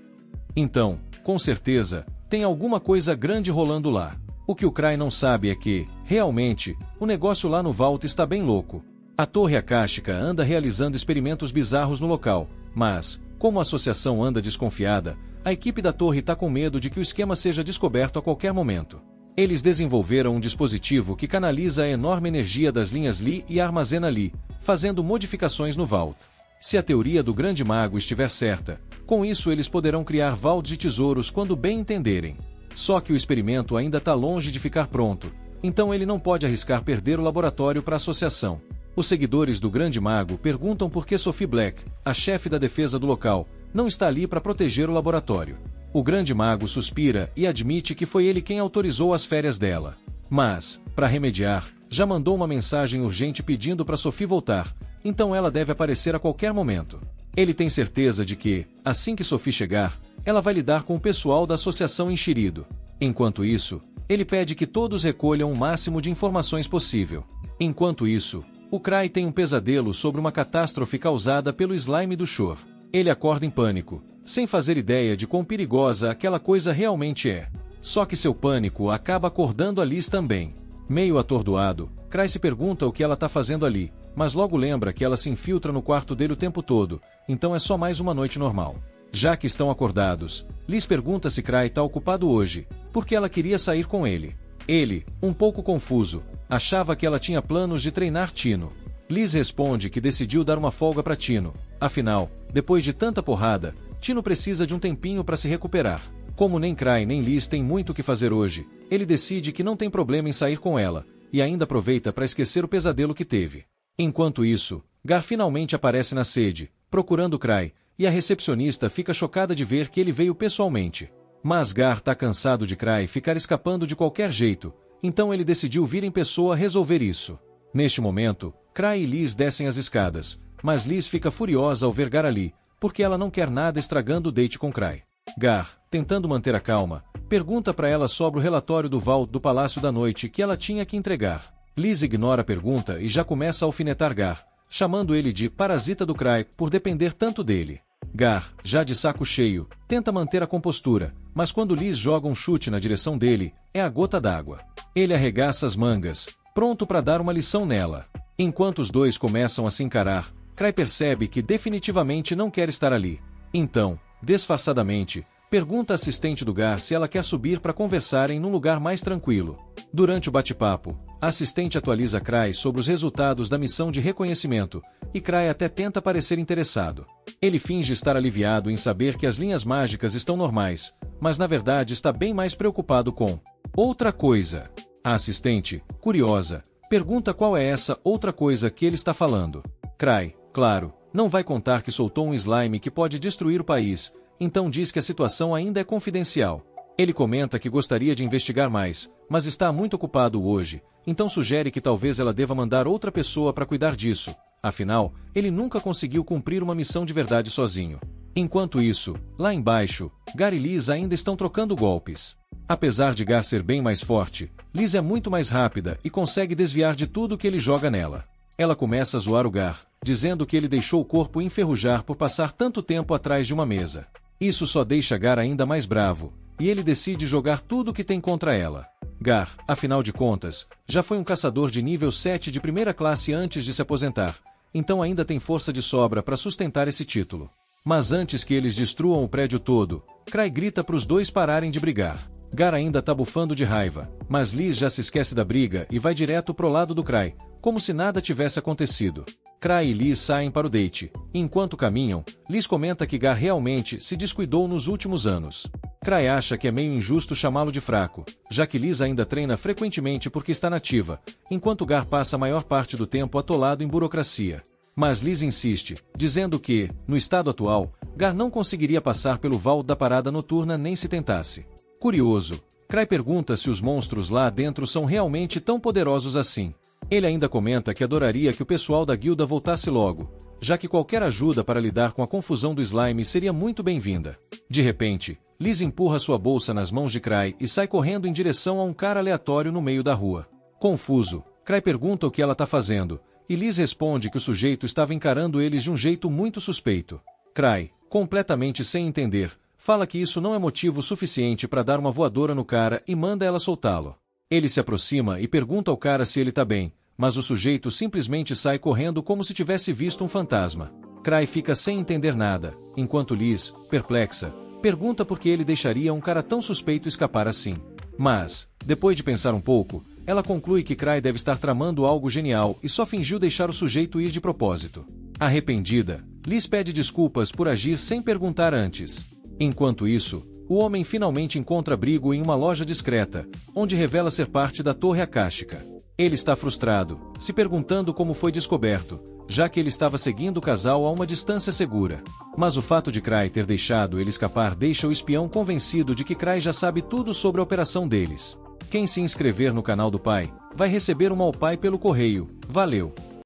Então, com certeza, tem alguma coisa grande rolando lá. O que o Cry não sabe é que, realmente, o negócio lá no Vault está bem louco. A Torre Akáshica anda realizando experimentos bizarros no local, mas, como a associação anda desconfiada, a equipe da torre está com medo de que o esquema seja descoberto a qualquer momento. Eles desenvolveram um dispositivo que canaliza a enorme energia das linhas Li e armazena Li, fazendo modificações no Vault. Se a teoria do Grande Mago estiver certa, com isso eles poderão criar Vaults de tesouros quando bem entenderem. Só que o experimento ainda está longe de ficar pronto, então ele não pode arriscar perder o laboratório para a associação. Os seguidores do Grande Mago perguntam por que Sophie Black, a chefe da defesa do local, não está ali para proteger o laboratório. O Grande Mago suspira e admite que foi ele quem autorizou as férias dela. Mas, para remediar, já mandou uma mensagem urgente pedindo para Sophie voltar, então ela deve aparecer a qualquer momento. Ele tem certeza de que, assim que Sophie chegar, ela vai lidar com o pessoal da associação enxerido. Enquanto isso, ele pede que todos recolham o máximo de informações possível. Enquanto isso, o Cry tem um pesadelo sobre uma catástrofe causada pelo slime do Shore. Ele acorda em pânico, sem fazer ideia de quão perigosa aquela coisa realmente é. Só que seu pânico acaba acordando a Liz também. Meio atordoado, Cray se pergunta o que ela tá fazendo ali, mas logo lembra que ela se infiltra no quarto dele o tempo todo, então é só mais uma noite normal. Já que estão acordados, Liz pergunta se Cray tá ocupado hoje, porque ela queria sair com ele. Ele, um pouco confuso, achava que ela tinha planos de treinar Tino. Liz responde que decidiu dar uma folga para Tino, afinal, depois de tanta porrada, Tino precisa de um tempinho para se recuperar. Como nem Cray nem Liz têm muito o que fazer hoje, ele decide que não tem problema em sair com ela, e ainda aproveita para esquecer o pesadelo que teve. Enquanto isso, Gar finalmente aparece na sede, procurando Cray, e a recepcionista fica chocada de ver que ele veio pessoalmente. Mas Gar tá cansado de Cray ficar escapando de qualquer jeito, então ele decidiu vir em pessoa resolver isso. Neste momento, Cray e Liz descem as escadas, mas Liz fica furiosa ao ver Gar ali, porque ela não quer nada estragando o date com Cray. Gar, tentando manter a calma, pergunta para ela sobre o relatório do Vault do Palácio da Noite que ela tinha que entregar. Liz ignora a pergunta e já começa a alfinetar Gar, chamando ele de parasita do Cray por depender tanto dele. Gar, já de saco cheio, tenta manter a compostura, mas quando Liz joga um chute na direção dele, é a gota d'água. Ele arregaça as mangas, pronto para dar uma lição nela. Enquanto os dois começam a se encarar, Cray percebe que definitivamente não quer estar ali. Então, disfarçadamente, pergunta à assistente do Gar se ela quer subir para conversarem num lugar mais tranquilo. Durante o bate-papo, a assistente atualiza Cray sobre os resultados da missão de reconhecimento, e Cray até tenta parecer interessado. Ele finge estar aliviado em saber que as linhas mágicas estão normais, mas na verdade está bem mais preocupado com outra coisa. A assistente, curiosa, pergunta qual é essa outra coisa que ele está falando. Cray, claro, não vai contar que soltou um slime que pode destruir o país, então diz que a situação ainda é confidencial. Ele comenta que gostaria de investigar mais, mas está muito ocupado hoje, então sugere que talvez ela deva mandar outra pessoa para cuidar disso. Afinal, ele nunca conseguiu cumprir uma missão de verdade sozinho. Enquanto isso, lá embaixo, Gar e Liz ainda estão trocando golpes. Apesar de Gar ser bem mais forte, Liz é muito mais rápida e consegue desviar de tudo que ele joga nela. Ela começa a zoar o Gar, dizendo que ele deixou o corpo enferrujar por passar tanto tempo atrás de uma mesa. Isso só deixa Gar ainda mais bravo, e ele decide jogar tudo que tem contra ela. Gar, afinal de contas, já foi um caçador de nível 7 de primeira classe antes de se aposentar, então ainda tem força de sobra para sustentar esse título. Mas antes que eles destruam o prédio todo, Cray grita para os dois pararem de brigar. Gar ainda tá bufando de raiva, mas Liz já se esquece da briga e vai direto pro lado do Cray, como se nada tivesse acontecido. Cray e Liz saem para o date, e enquanto caminham, Liz comenta que Gar realmente se descuidou nos últimos anos. Cray acha que é meio injusto chamá-lo de fraco, já que Liz ainda treina frequentemente porque está nativa, enquanto Gar passa a maior parte do tempo atolado em burocracia. Mas Liz insiste, dizendo que, no estado atual, Gar não conseguiria passar pelo Vault da parada noturna nem se tentasse. Curioso, Cray pergunta se os monstros lá dentro são realmente tão poderosos assim. Ele ainda comenta que adoraria que o pessoal da guilda voltasse logo, já que qualquer ajuda para lidar com a confusão do slime seria muito bem-vinda. De repente, Liz empurra sua bolsa nas mãos de Cray e sai correndo em direção a um cara aleatório no meio da rua. Confuso, Cray pergunta o que ela está fazendo, e Liz responde que o sujeito estava encarando eles de um jeito muito suspeito. Cray, completamente sem entender, fala que isso não é motivo suficiente para dar uma voadora no cara e manda ela soltá-lo. Ele se aproxima e pergunta ao cara se ele tá bem, mas o sujeito simplesmente sai correndo como se tivesse visto um fantasma. Cray fica sem entender nada, enquanto Liz, perplexa, pergunta por que ele deixaria um cara tão suspeito escapar assim. Mas, depois de pensar um pouco, ela conclui que Cray deve estar tramando algo genial e só fingiu deixar o sujeito ir de propósito. Arrependida, Liz pede desculpas por agir sem perguntar antes. Enquanto isso, o homem finalmente encontra abrigo em uma loja discreta, onde revela ser parte da Torre Akáshica. Ele está frustrado, se perguntando como foi descoberto, já que ele estava seguindo o casal a uma distância segura. Mas o fato de Cray ter deixado ele escapar deixa o espião convencido de que Cray já sabe tudo sobre a operação deles. Quem se inscrever no canal do pai, vai receber uma ao pai pelo correio. Valeu!